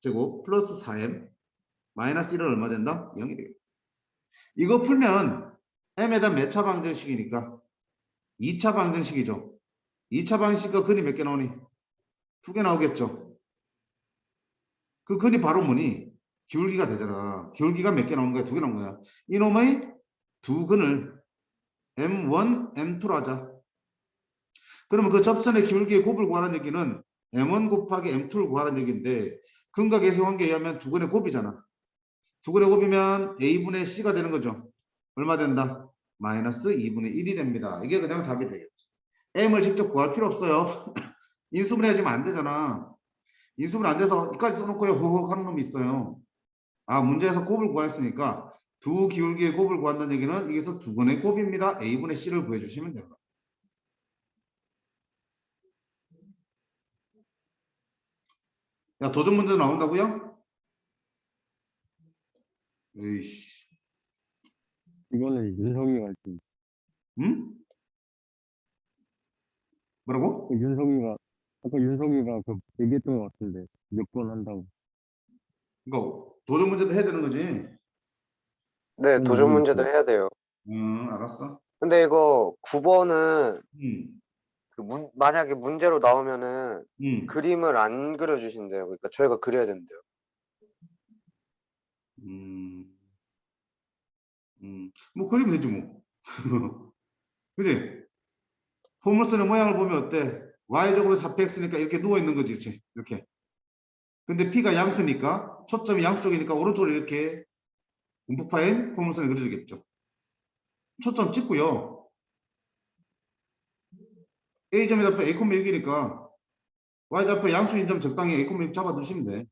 제곱 플러스 4m 마이너스 1은 얼마 된다? 0이 되겠다. 이거 풀면 m에다 몇 차 방정식이니까 2차 방정식이죠. 2차 방정식과 근이 몇 개 나오니? 2개 나오겠죠. 그 근이 바로 뭐니? 기울기가 되잖아. 기울기가 몇 개 나오는 거야? 2개 나오는 거야. 이놈의 두 근을 m1, m2로 하자. 그러면 그 접선의 기울기의 곱을 구하라는 얘기는 m1 곱하기 m2를 구하라는 얘기인데 근과 계수 관계에 의하면 두 근의 곱이잖아. 두 근의 곱이면 a분의 c가 되는 거죠. 얼마 된다? 마이너스 2분의 1이 됩니다. 이게 그냥 답이 되겠죠. m을 직접 구할 필요 없어요. 인수분해 하지면 안 되잖아. 인수분해 안 돼서 이까지 써놓고요. 허허 하는 놈이 있어요. 아, 문제에서 곱을 구했으니까 두 기울기의 곱을 구한다는 얘기는 여기서 두 근의 곱입니다. a분의 c를 구해주시면 됩니다. 야, 도전 문제 나온다고요? 에이씨. 이거는 윤석이가 좀, 응? 뭐라고? 윤석이가, 아까 윤석이가 그 얘기했던 것 같은데, 몇 번 한다고. 그러니까 도전 문제도 해야 되는 거지. 네, 도전 문제도 모르겠어요. 해야 돼요. 알았어. 근데 이거 9번은 음, 만약에 문제로 나오면은 음, 그림을 안 그려주신대요. 그러니까 저희가 그려야 된대요. 음, 뭐 그리면 되지 뭐. 그지? 포물 쓰는 모양을 보면 어때? y제곱에 4px니까 이렇게 누워 있는 거지, 그치? 이렇게. 근데 p가 양수니까 초점이 양수 쪽이니까 오른쪽으로 이렇게 움푹 파인 포물선이 그려지겠죠. 초점 찍고요. a점에 잡혀 a, 6이니까 y 잡혀 양수인 점 적당히 a, 6 잡아두시면 돼.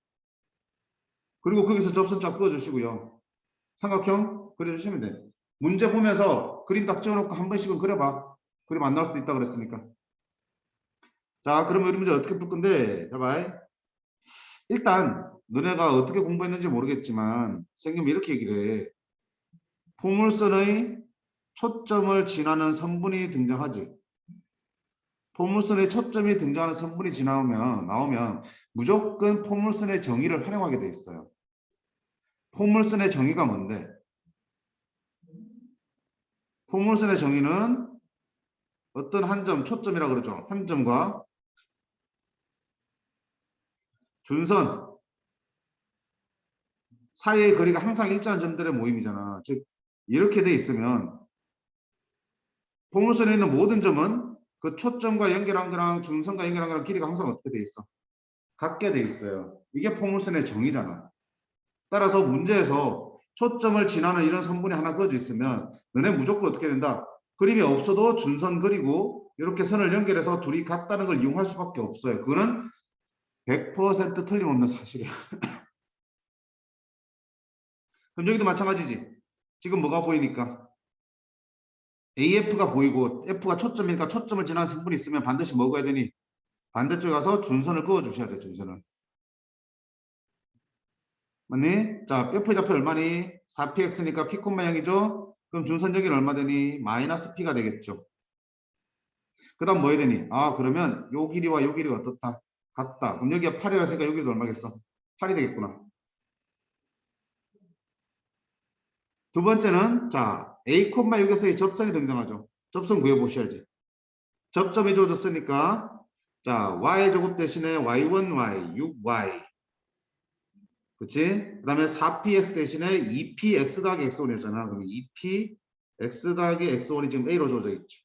그리고 거기서 접선 쫙 그어주시고요. 삼각형 그려주시면 돼. 문제 보면서 그림 딱 찍어놓고 한 번씩은 그려봐. 그림 안 나올 수도 있다 그랬으니까. 자, 그러면 이 문제 어떻게 풀 건데? 자, 봐. 일단 너네가 어떻게 공부했는지 모르겠지만 선생님이 이렇게 얘기를 해. 포물선의 초점을 지나는 선분이 등장하지. 포물선의 초점이 등장하는 선분이 나오면 무조건 포물선의 정의를 활용하게 돼 있어요. 포물선의 정의가 뭔데? 포물선의 정의는 어떤 한 점, 초점이라고 그러죠. 한 점과 준선 사이의 거리가 항상 일정한 점들의 모임이잖아. 즉 이렇게 돼 있으면 포물선에 있는 모든 점은 그 초점과 연결한 거랑 준선과 연결한 거랑 길이가 항상 어떻게 돼 있어? 같게 돼 있어요. 이게 포물선의 정의잖아. 따라서 문제에서 초점을 지나는 이런 선분이 하나 그어져 있으면 너네 무조건 어떻게 된다? 그림이 없어도 준선 그리고 이렇게 선을 연결해서 둘이 같다는 걸 이용할 수밖에 없어요. 그거는 100% 틀림없는 사실이야. 그럼 여기도 마찬가지지. 지금 뭐가 보이니까? AF가 보이고 F가 초점이니까 초점을 지나는 성분이 있으면 반드시 먹어야 되니 반대쪽에 가서 준선을 그어 주셔야 돼. 준선을. 맞니? 자, F 좌표 얼마니? 4px니까 p, 0이죠? 그럼 준선 여기는 얼마 되니? 마이너스 p가 되겠죠. 그 다음 뭐 해야 되니? 아, 그러면 요 길이와 요 길이가 어떻다? 같다. 그럼 여기가 8이라 했으니까 요 길이도 얼마겠어? 8이 되겠구나. 두 번째는 자, a, 6에서의 접선이 등장하죠. 접선 구해보셔야지. 접점이 주어졌으니까 자, y제곱 대신에 y1y, 6y. 그치? 그 다음에 4px 대신에 2px 더하기 x1이잖아. 그럼 2p x 더하기 x1이 지금 a로 주어져 있죠.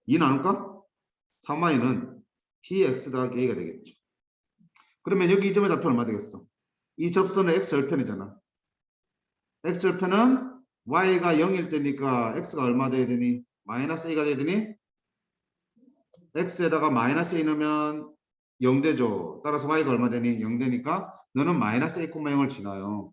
2 나눌까? 3y는 px 더하기 a가 되겠죠. 그러면 여기 이 점의 좌표 얼마 되겠어? 이 접선은 x절편이잖아. x절편은 y가 0일 때니까 x가 얼마 돼야 되니? 마이너스 a가 돼야 되니? x에다가 마이너스 a 넣으면 0 되죠. 따라서 y가 얼마 되니? 0 되니까 너는 마이너스 a, 0을 지나요.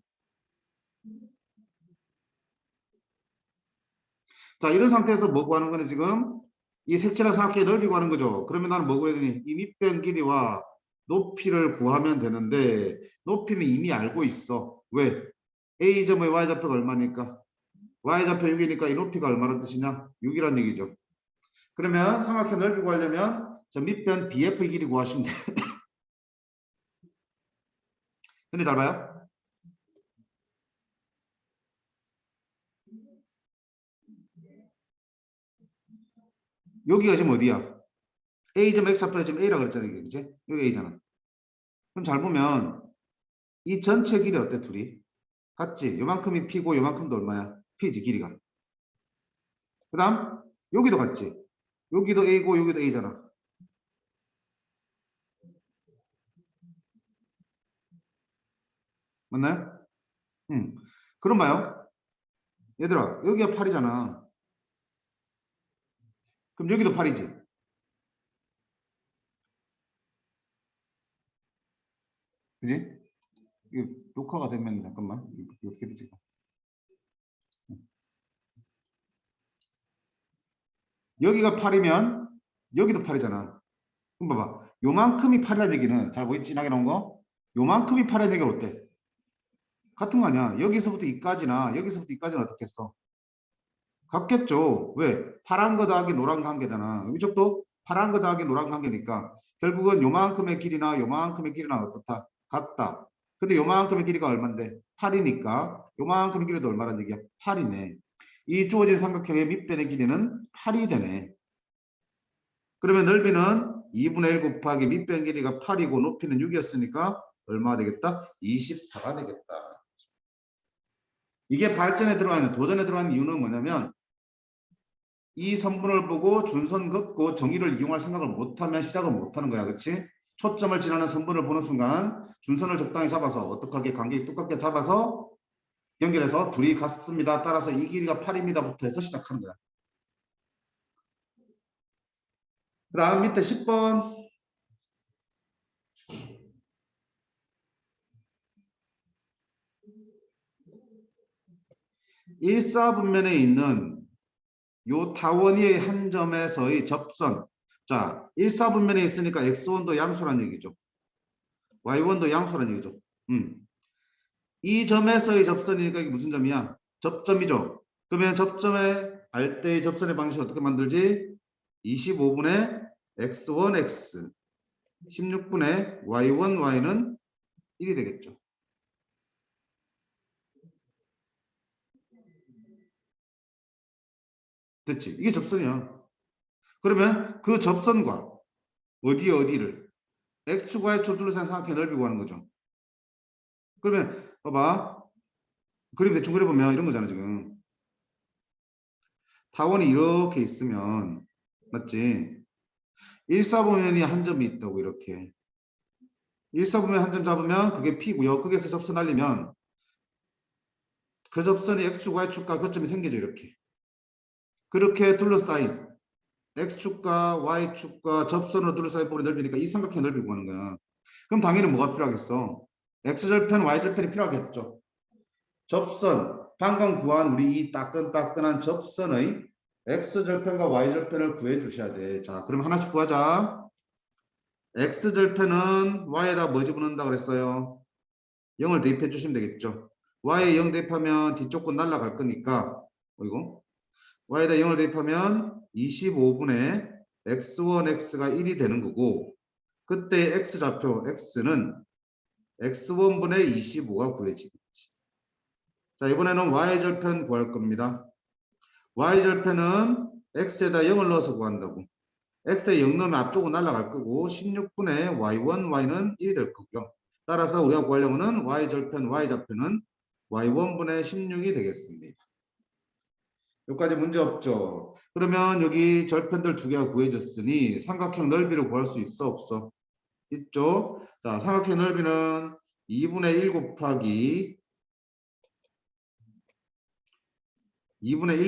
자, 이런 상태에서 뭐 구하는 거는 지금 이 색칠한 삼각형의 넓이 구하는 거죠. 그러면 나는 뭐 구해야 되니? 이 밑변 길이와 높이를 구하면 되는데 높이는 이미 알고 있어. 왜? a점의 y좌표가 얼마니까? y좌표 6이니까 이 높이가 얼마란 뜻이냐? 6이란 얘기죠. 그러면 삼각형 넓이 구하려면 저 밑변 BF의 길이 구하시면 돼. 근데 잘 봐요. 여기가 지금 어디야? A점 X좌표가 지금 A라고 그랬잖아요. 그치? 여기 A잖아. 그럼 잘 보면 이 전체 길이 어때? 둘이? 같지? 요만큼이 P고 요만큼도 얼마야? P지 길이가. 그 다음 여기도 같지? 여기도 A고 여기도 A잖아. 맞나요? 그럼 봐요. 얘들아 여기가 8이잖아. 그럼 여기도 8이지. 그지? 이게 녹화가 되면 잠깐만 이게 어떻게 되지? 여기가 8이면 여기도 8이잖아. 그럼 봐봐. 요만큼이 8이라는 얘기는 잘 보이지? 진하게 나온 거? 요만큼이 8이라는 얘기가 어때? 같은 거 아니야. 여기서부터 이까지나 여기서부터 이까지는 어떻겠어? 같겠죠. 왜? 파란 거 더하기 노란 거 한 개잖아. 이쪽도 파란 거 더하기 노란 거 한 개니까 결국은 요만큼의 길이나 요만큼의 길이나 어떻다? 같다. 근데 요만큼의 길이가 얼만데? 8이니까 요만큼의 길이도 얼마란 얘기야? 8이네. 이 주어진 삼각형의 밑변의 길이는 8이 되네. 그러면 넓이는 2분의 1 곱하기 밑변 길이가 8이고 높이는 6이었으니까 얼마가 되겠다? 24가 되겠다. 이게 발전에 들어가 있는 도전에 들어가는 이유는 뭐냐면 이 선분을 보고 준선 긋고 정의를 이용할 생각을 못하면 시작을 못하는 거야. 그렇지? 초점을 지나는 선분을 보는 순간 준선을 적당히 잡아서 어떻게 관계 똑같게 잡아서 연결해서 둘이 같습니다. 따라서 이 길이가 8입니다부터 해서 시작하는 거야. 그 다음 밑에 10번. 일사분면에 있는 요 타원이의 한 점에서의 접선. 자, 일사분면에 있으니까 x1도 양수란 얘기죠. y1도 양수란 얘기죠. 이 점에서의 접선이니까 이게 무슨 점이야? 접점이죠. 그러면 접점에 알 때의 접선의 방식 어떻게 만들지? 25분의 x1, x 16분의 y1, y는 1이 되겠죠. 됐지? 이게 접선이야. 그러면 그 접선과 어디를 x축, y축 둘러싼 삼각형의 넓이 구하는 거죠. 그러면 봐봐. 그림 대충 그려보면 이런 거잖아 지금. 타원이 이렇게 있으면 맞지? 일사분면이 한 점이 있다고 이렇게. 일사분면 한 점 잡으면 그게 P고요. 거기에서 접선 날리면 그 접선이 x축, y축과 거점이 생기죠 이렇게. 그렇게 둘러싸인 x축과 y축과 접선으로 둘러싸인 부분의 넓이니까 이 삼각형의 넓이를 구하는 거야. 그럼 당연히 뭐가 필요하겠어? x절편, y절편이 필요하겠죠. 접선, 방금 구한 우리 이 따끈따끈한 접선의 x절편과 y절편을 구해 주셔야 돼. 자, 그럼 하나씩 구하자. x절편은 y에다 뭐 집어넣는다 그랬어요? 0을 대입해 주시면 되겠죠. y에 0 대입하면 뒤쪽 건 날라갈 거니까 이거 y에다 0을 대입하면 25분의 x1, x가 1이 되는 거고 그때 x좌표 x는 x1분의 25가 구해지겠지. 자, 이번에는 y절편 구할 겁니다. y절편은 x에다 0을 넣어서 구한다고. x에 0 넣으면 앞쪽으로 날아갈 거고 16분의 y1, y는 1이 될 거고요. 따라서 우리가 구하려고 하는 y절편, y좌표는 y1분의 16이 되겠습니다. 여기까지 문제 없죠. 그러면 여기 절편들 두 개가 구해졌으니 삼각형 넓이를 구할 수 있어 없어? 있죠. 자, 삼각형 넓이는 2분의 1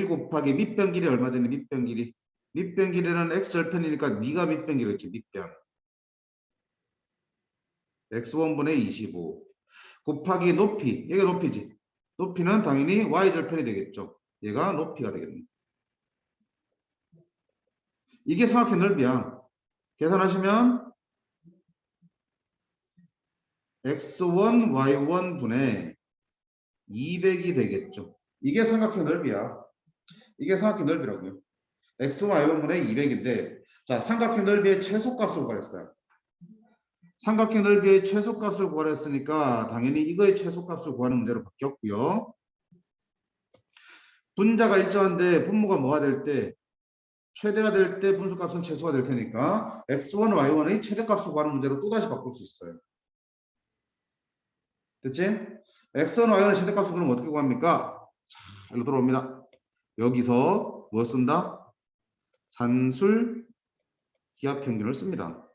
곱하기 밑변 길이 얼마 되니? 밑변 길이. 밑변 길이는 x절편이니까 미가 밑변 길이겠지. 밑변. x1분의 25 곱하기 높이. 얘가 높이지. 높이는 당연히 y절편이 되겠죠. 얘가 높이가 되겠네. 이게 삼각형 넓이야. 계산하시면 x1, y1 분의 200이 되겠죠. 이게 삼각형 넓이야. 이게 삼각형 넓이라고요. x, y1 분의 200인데 자, 삼각형 넓이의 최소값을 구하랬어요. 삼각형 넓이의 최소값을 구하랬으니까 당연히 이거의 최소값을 구하는 문제로 바뀌었고요. 분자가 일정한데 분모가 뭐가 될 때? 최대가 될 때 분수값은 최소가 될 테니까 x1, y1의 최대값을 구하는 문제로 또다시 바꿀 수 있어요. 됐지? x1, y의 최대값을 그럼 어떻게 구합니까? 자, 일로 들어옵니다. 여기서 뭐 쓴다? 산술 기하평균을 씁니다.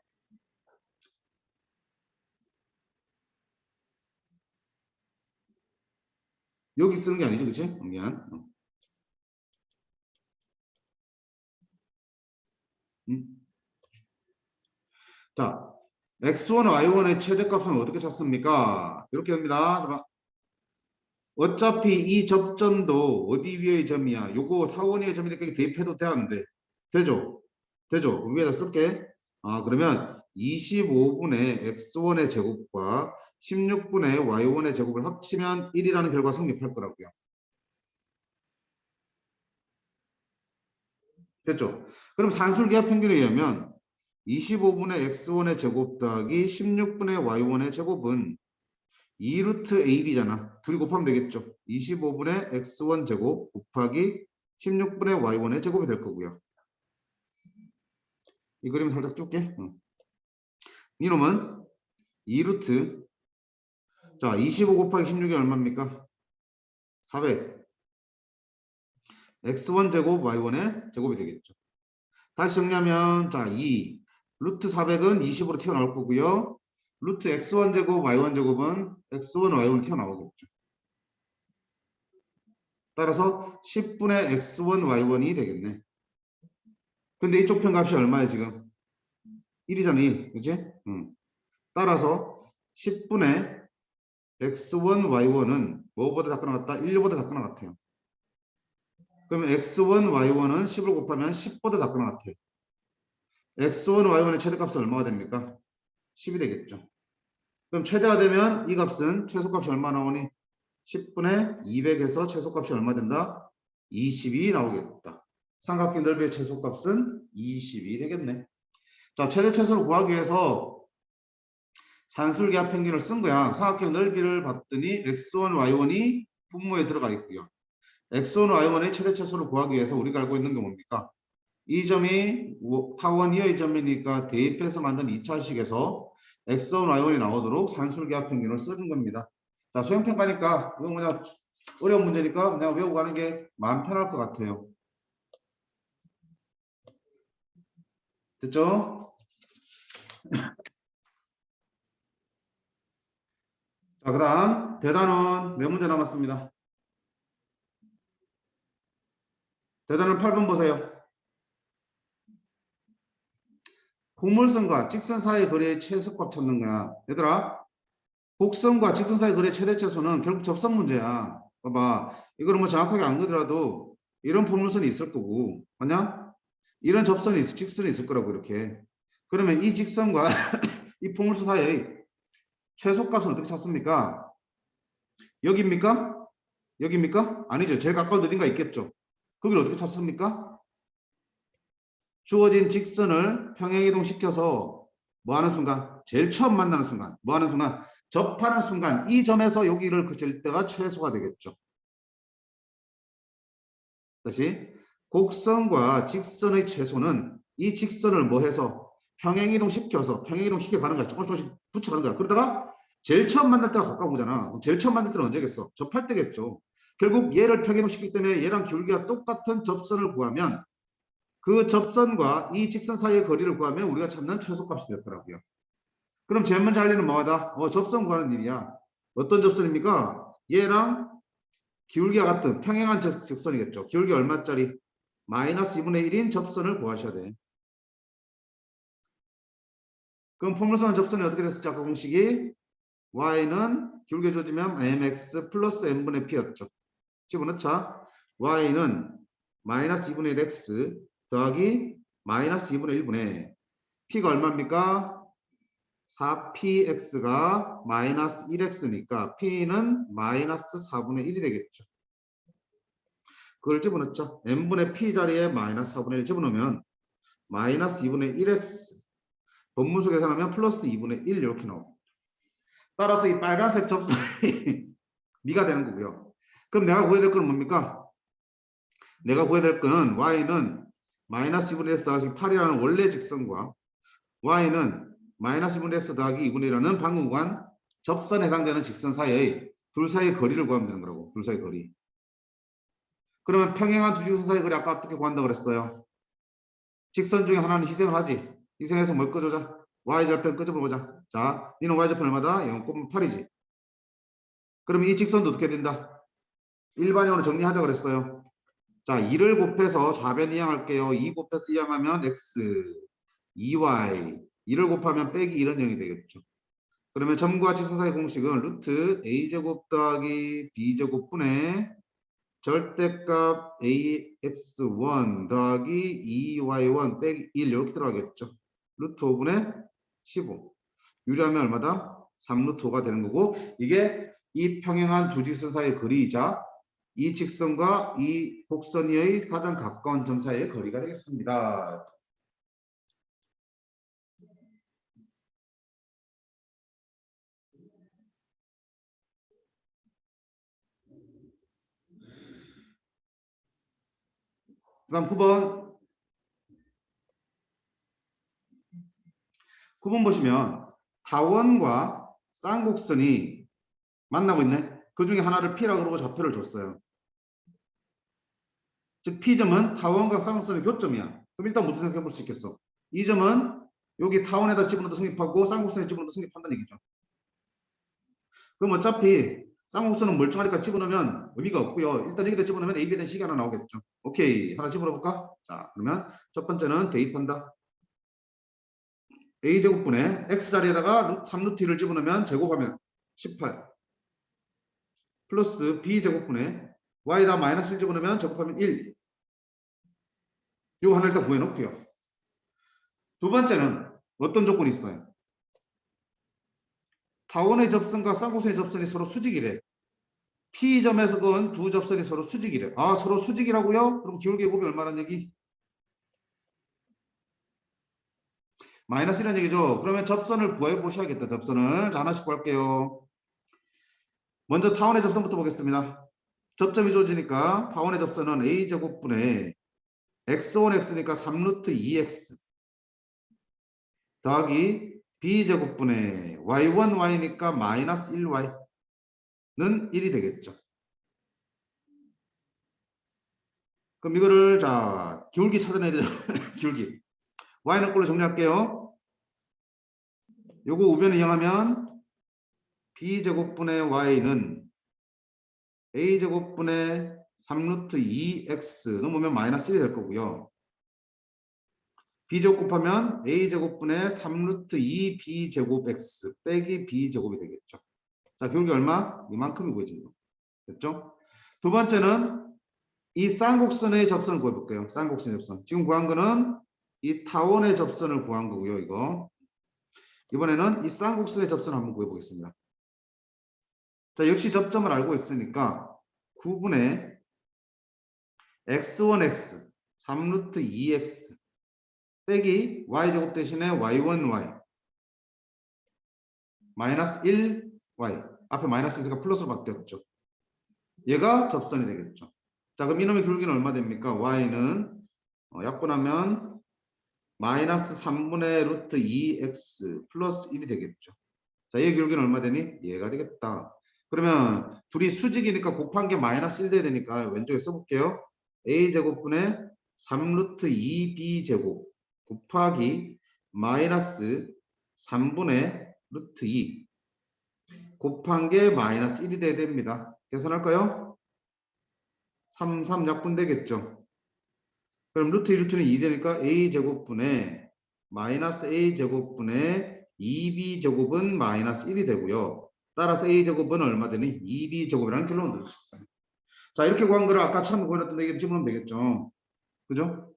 여기 쓰는 게 아니지, 그치? 미안. 자, x1, y1의 최대값은 어떻게 찾습니까? 이렇게 됩니다. 어차피 이 접점도 어디 위의 점이야? 요거 타원위의 점이니까 대입해도 돼, 안 돼? 되죠? 되죠? 위에다 쓸게. 아, 그러면 25분의 x1의 제곱과 16분의 y1의 제곱을 합치면 1이라는 결과 성립할 거라고요. 됐죠? 그럼 산술기하 평균에 의하면 25분의 x1의 제곱 더하기 16분의 y1의 제곱은 2루트 ab잖아. 둘이 곱하면 되겠죠. 25분의 x1 제곱 곱하기 16분의 y1의 제곱이 될 거고요. 이 그림 살짝 줄게. 이놈은 2루트 자, 25 곱하기 16이 얼마입니까? 400. x1 제곱 y1의 제곱이 되겠죠. 다시 정리하면 자, 2 루트 400은 20으로 튀어나올 거고요. 루트 x1 제곱 y1 제곱은 x1 y1 튀어나오겠죠. 따라서 10분의 x1 y1이 되겠네. 근데 이쪽 편값이 얼마야 지금? 1이잖아 1. 그치? 따라서 10분의 x1 y1은 뭐보다 작거나 같다? 1보다 작거나 같아요. 그러면 x1 y1은 10을 곱하면 10보다 작거나 같아요. x1 y1의 최대값은 얼마가 됩니까? 10이 되겠죠. 그럼 최대가 되면 이 값은 최소값이 얼마 나오니? 10분의 200에서 최소값이 얼마 된다? 20이 나오겠다. 삼각형 넓이의 최소값은 20이 되겠네. 자, 최대 최소를 구하기 위해서 산술기하 평균을 쓴 거야. 삼각형 넓이를 봤더니 x1, y1이 분모에 들어가 있고요. x1, y1의 최대 최소를 구하기 위해서 우리가 알고 있는 게 뭡니까? 이 점이 타원 이하의 점이니까 대입해서 만든 2차식에서 x1, y1이 나오도록 산술기하 평균을 써준 겁니다. 자, 수행평가니까 이거 그냥 어려운 문제니까 그냥 외우고 가는 게 마음 편할 것 같아요. 됐죠? 자, 그 다음 대단원 4문제 남았습니다. 대단원 8번 보세요. 곡물선과 직선 사이의 거리의 최소값 찾는 거야. 얘들아, 곡선과 직선 사이의 거리의 최대 최소는 결국 접선 문제야. 봐봐, 이거는 뭐 정확하게 안 그리더라도 이런 포물선이 있을 거고, 맞냐? 이런 접선이 직선이 있을 거라고 이렇게. 그러면 이 직선과 이 포물선 사이의 최소값은 어떻게 찾습니까? 여기입니까? 여기입니까? 아니죠. 제일 가까운 어딘가 있겠죠. 거기를 어떻게 찾습니까? 주어진 직선을 평행이동시켜서 뭐 하는 순간? 제일 처음 만나는 순간. 뭐 하는 순간? 접하는 순간 이 점에서 여기를 그칠 때가 최소가 되겠죠. 다시 곡선과 직선의 최소는 이 직선을 뭐 해서 평행이동 시켜서 평행이동 시켜가는 거야. 조금씩 붙여가는 거야. 그러다가 제일 처음 만날 때가 가까운 거잖아. 그럼 제일 처음 만날 때는 언제겠어? 접할 때겠죠. 결국 얘를 평행이동 시키기 때문에 얘랑 기울기가 똑같은 접선을 구하면 그 접선과 이 직선 사이의 거리를 구하면 우리가 찾는 최소값이 될 거라고요. 그럼 제일 먼저 할 일은 뭐하다? 접선 구하는 일이야. 어떤 접선입니까? 얘랑 기울기가 같은 평행한 직선이겠죠. 기울기 얼마짜리? 마이너스 2분의 1인 접선을 구하셔야 돼. 그럼 포물선 접선이 어떻게 됐을지 아까 공식이 y는 기울기 주어지면 mx 플러스 n분의 p였죠. 집어넣자. y는 마이너스 2분의 1x 더하기 마이너스 2분의 1분의 p가 얼마입니까? 4px가 마이너스 1x니까 p는 마이너스 4분의 1이 되겠죠. 그걸 집어넣죠. n분의 p 자리에 마이너스 4분의 1 집어넣으면 마이너스 2분의 1x 분무수 계산하면 플러스 2분의 1 이렇게 나옵니다. 따라서 이 빨간색 접선이 미가 되는 거고요. 그럼 내가 구해야 될 거는 뭡니까? 내가 구해야 될 거는 y는 마이너스 2분의 x 더하기 8이라는 원래 직선과 y는 마이너스 2분의 x 더하기 2분의 1이라는 방금 구한 접선에 해당되는 직선 사이의 둘 사이의 거리를 구하면 되는 거라고. 둘 사이의 거리. 그러면 평행한 두 직선 사이의 거리 아까 어떻게 구한다고 그랬어요? 직선 중에 하나는 희생을 하지. 희생해서 뭘 꺼주자? y절편 끄집어보자. 자, 니는 y절편 얼마다? 0,8이지. 그러면 이 직선도 어떻게 된다? 일반형으로 정리하자 그랬어요. 자, 2를 곱해서 좌변 이항할게요. 2 곱해서 이항하면 x, 2y, 2를 곱하면 빼기 1은 0이 되겠죠. 그러면 점과 직선 사이 공식은 루트 a제곱 더하기 b제곱 분의 절대값 ax1 더하기 2y1 빼기 1 이렇게 들어가겠죠. 루트 5분의 15. 유리하면 얼마다? 3루트 5가 되는 거고 이게 이 평행한 두 직선 사이의 거리이자 이 직선과 이 곡선의 가장 가까운 점 사이의 거리가 되겠습니다. 그 다음 9번. 9번 보시면 타원과 쌍곡선이 만나고 있네. 그 중에 하나를 P라고 그러고 좌표를 줬어요. 즉 P점은 타원과 쌍곡선의 교점이야. 그럼 일단 무슨 생각해 볼 수 있겠어? 이 점은 여기 타원에다 집어넣어도 성립하고 쌍곡선에 집어넣어도 성립한다는 얘기죠. 그럼 어차피 쌍곡선은 멀쩡하니까 집어넣으면 의미가 없고요. 일단 여기다 집어넣으면 AB에 대한 식이 하나 나오겠죠. 오케이. 하나 집어넣어볼까? 자, 그러면 첫 번째는 대입한다. a제곱분의 x자리에다가 3루트 2를 집어넣으면 제곱하면 18 플러스 b제곱분의 y에다 마이너스 1 집어넣으면 제곱하면 1. 이거 하나 일단 구해놓고요. 두 번째는 어떤 조건이 있어요? 타원의 접선과 쌍곡선의 접선이 서로 수직이래. P점에서 그은 두 접선이 서로 수직이래. 아, 서로 수직이라고요? 그럼 기울기 곱이 얼마란 얘기? 마이너스 1이라는 얘기죠. 그러면 접선을 구해 보셔야겠다. 접선을. 자, 하나씩 구할게요. 먼저 타원의 접선부터 보겠습니다. 접점이 주어지니까 타원의 접선은 a제곱분의 x1x니까 3루트 2x 더하기 b제곱분의 y1y니까 마이너스 1y는 1이 되겠죠. 그럼 이거를 자 기울기 찾아내야 되죠. 기울기. y는 꼴로 정리할게요. 요거 우변을 이용하면 b제곱분의 y는 a제곱분의 3루트 2x 넘으면 마이너스 1이 될 거고요. b제곱 곱하면 a제곱분의 3루트 2b제곱 x 빼기 b제곱이 되겠죠. 자, 기울기 얼마? 이만큼이 구해진다. 됐죠? 두 번째는 이 쌍곡선의 접선을 구해볼게요. 쌍곡선의 접선. 지금 구한 거는 이 타원의 접선을 구한 거고요. 이거. 이번에는 이 쌍곡선의 접선을 한번 구해보겠습니다. 자, 역시 접점을 알고 있으니까 9분의 x1x 3루트 2x 빼기 y제곱 대신에 y1y 마이너스 1y 앞에 마이너스 있으니까 플러스로 바뀌었죠. 얘가 접선이 되겠죠. 자, 그럼 이놈의 기울기는 얼마 됩니까? y는 약분하면 마이너스 3분의 루트 2x 플러스 1이 되겠죠. 자, 얘 기울기는 얼마 되니? 얘가 되겠다. 그러면 둘이 수직이니까 곱한 게 마이너스 1 돼야 되니까 왼쪽에 써볼게요. a제곱분의 3루트 2b제곱 곱하기 마이너스 3분의 루트 2 곱한 게 마이너스 1이 돼야 됩니다. 계산할까요? 3, 3 약분 되겠죠. 그럼 루트 2 루트는 2 되니까 a제곱분의 마이너스 a제곱분의 2b제곱은 마이너스 1이 되고요. 따라서 a제곱은 얼마 되니? 2b제곱이라는 결론을 얻을 수 있어요. 자, 이렇게 구한 거를 아까 처음에 보여놨던 얘기 집어넣으면 되겠죠. 그죠?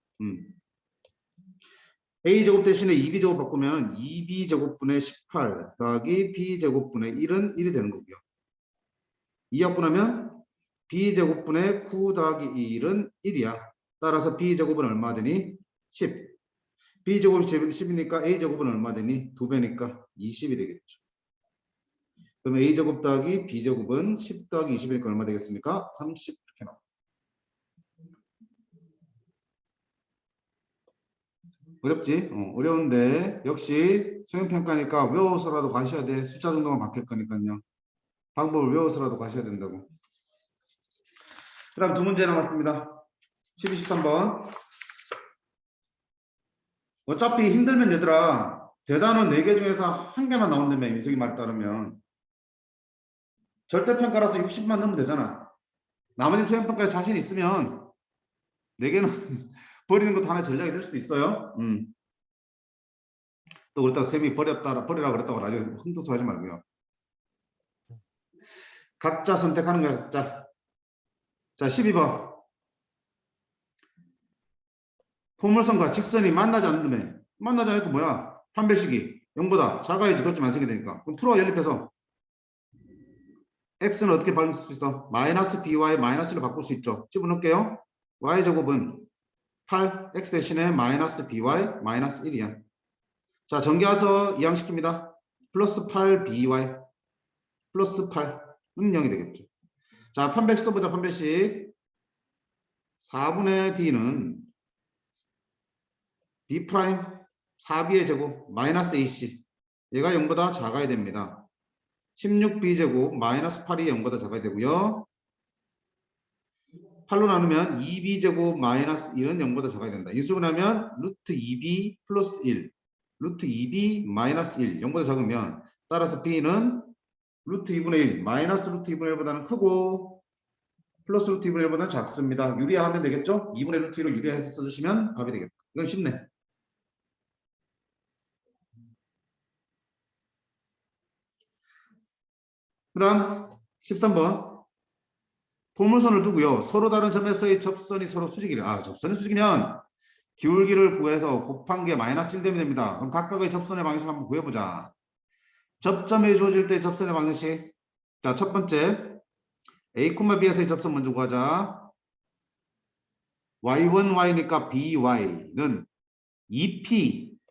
a제곱 대신에 2b제곱 바꾸면 2b제곱분의 18 더하기 b제곱분의 1은 1이 되는 거고요. 2 약분하면 b제곱분의 9 더하기 1은 1이야. 따라서 b제곱은 얼마 되니? 10. b제곱이 10이니까 a제곱은 얼마 되니? 2배니까 20이 되겠죠. 그러면 a제곱 더하기 b제곱은 10 더하기 20이니까 얼마 되겠습니까? 30 이렇게 나옵니다. 어렵지? 어려운데 역시 수행평가니까 외워서라도 가셔야 돼. 숫자 정도만 바뀔 거니까요. 방법을 외워서라도 가셔야 된다고. 그 다음 두 문제 남았습니다. 12, 13번. 어차피 힘들면 얘들아 대단원 4개 중에서 한 개만 나온다며 윤석이 말에 따르면 절대평가라서 60만 넣으면 되잖아. 나머지 수행평가에 자신 있으면 4개는 버리는 것도 하나의 전략이 될 수도 있어요. 또 그렇다고 쌤이 버리라고 그랬다고 나중에 흠도서 하지 말고요. 각자 선택하는 거야. 각자. 자, 12번. 포물선과 직선이 만나지 않는다며. 만나지 않으니까 뭐야? 판별식이 0보다 작아야지 덧점 생기게 되니까. 그럼 풀어 연립해서 x는 어떻게 바꿀 수 있어? 마이너스 by 마이너스를 바꿀 수 있죠. 집어넣을게요. y제곱은 8 x 대신에 마이너스 by 마이너스 1이야. 자, 전개해서 이항시킵니다. 플러스 8by 플러스 8은 0이 되겠죠. 자, 판별식 써보자. 판별식 4분의 d는 b 프라임 4b의 제곱 마이너스 ac 얘가 0보다 작아야 됩니다. 16b 제곱 마이너스 8이 0보다 작아야 되고요. 8로 나누면 2b 제곱 마이너스 1은 0보다 작아야 된다. 인수분 하면 루트 2b 플러스 1 루트 2b 마이너스 1 0보다 작으면 따라서 b는 루트 2분의 1 마이너스 루트 2분의 1보다는 크고 플러스 루트 2분의 1보다는 작습니다. 유리화하면 되겠죠? 2분의 루트 1로 유리화해서 써주시면 답이 되겠다. 이건 쉽네. 그 다음 13번 포물선을 두고요. 서로 다른 점에서의 접선이 서로 수직이래. 접선이 수직이면 기울기를 구해서 곱한 게 마이너스 1 되면 됩니다. 그럼 각각의 접선의 방식을 한번 구해보자. 접점이 주어질 때 접선의 방식. 자, 첫 번째 A, B에서의 접선 먼저 구하자. y1, y니까 by는 2px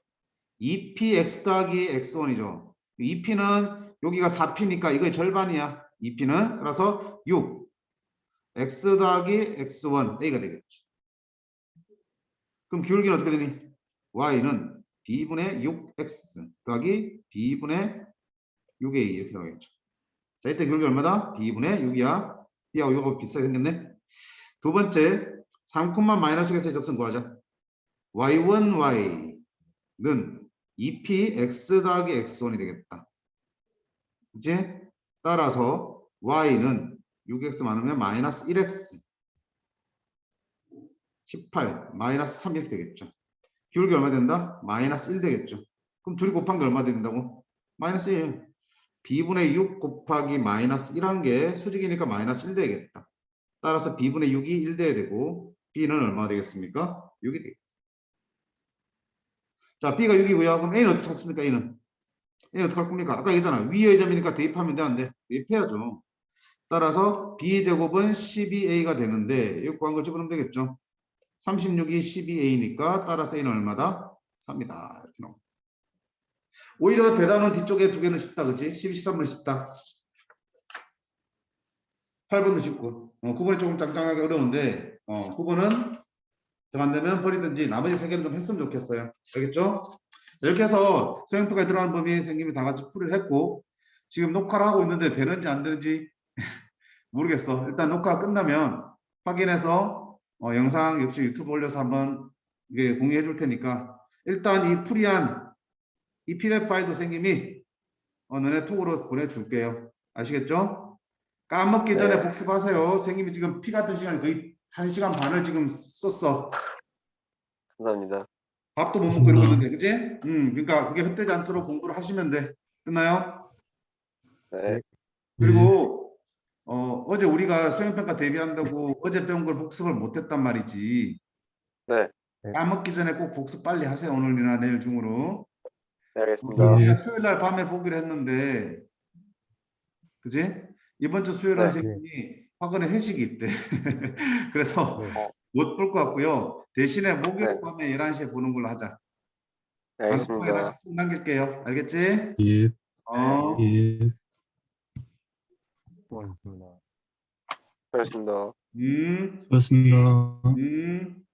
더하기 x1이죠. 2p는 여기가 4p니까 이거의 절반이야. 2p는 그래서 6 x 더하기 x1 a가 되겠죠. 그럼 기울기는 어떻게 되니? y는 b분의 6x 더하기 b분의 6a 이렇게 나오겠죠. 자, 이때 기울기 얼마다? b분의 6이야. b하고 이거 비슷하게 생겼네. 두 번째 3, 마이너스에서의 접선 구하자. y1, y는 2px 더하기 x1이 되겠다. 그치? 따라서 y는 6x 많으면 마이너스 1x 18 마이너스 3 이렇게 되겠죠. 기울기 얼마 된다? 마이너스 1 되겠죠. 그럼 둘이 곱한 게 얼마 된다고? 마이너스 1. b분의 6 곱하기 마이너스 1한 게 수직이니까 마이너스 1 되겠다. 따라서 b분의 6이 1 돼야 되고 b는 얼마가 되겠습니까? 6이 되겠다. 자, b가 6이고요. 그럼 a는 어떻게 찾습니까? a는 어떻게 할 겁니까? 아까 얘기했잖아. 위의 점이니까 대입하면 되는데 대입해야죠. 따라서 b제곱은 12a가 되는데 이거 구한 걸 집어넣으면 되겠죠. 36이 12a니까 따라서 a는 얼마다? 3이다. 이렇게 나옵니다. 오히려 대답은 뒤쪽에 두 개는 쉽다. 그치? 12, 13은 쉽다. 8번도 쉽고 9번이 조금 짱짱하게 어려운데 9번은 정 안 되면 버리든지 나머지 3개는 좀 했으면 좋겠어요. 알겠죠? 이렇게 해서 수행평가에 들어가는 범위 생김이 다 같이 풀이를 했고 지금 녹화를 하고 있는데 되는지 안 되는지 모르겠어. 일단 녹화가 끝나면 확인해서 영상 역시 유튜브 올려서 한번 이게 공유해 줄 테니까 일단 이 풀이한 이 PDF 파일도 생김이 너네 톡으로 보내줄게요. 아시겠죠? 까먹기 전에 네. 복습하세요. 생김이 지금 피 같은 시간 거의 1시간 반을 지금 썼어. 감사합니다. 밥도 못 먹고 이러고 맞습니다. 있는데, 그지? 그러니까 그게 헛되지 않도록 공부를 하시면 돼. 끝나요? 네. 그리고 어제 우리가 수행평가 대비한다고 어제 배운 걸 복습을 못했단 말이지. 네. 까먹기 전에 꼭 복습 빨리 하세요. 오늘이나 내일 중으로. 네, 알겠습니다. 우리가 수요일 날 밤에 보기로 했는데, 그지? 이번 주 수요일은 네. 선생님이 화근에 회식이 있대. 그래서 네. 못 볼 것 같고요. 대신에 목요일 네. 밤에 11시에 보는 걸로 하자. 네, 방송 알겠습니다. 11시 꼭 남길게요. 알겠지? 예. 어. 예. 고맙습니다. 알겠습니다. 음. 수고하셨습니다. 음.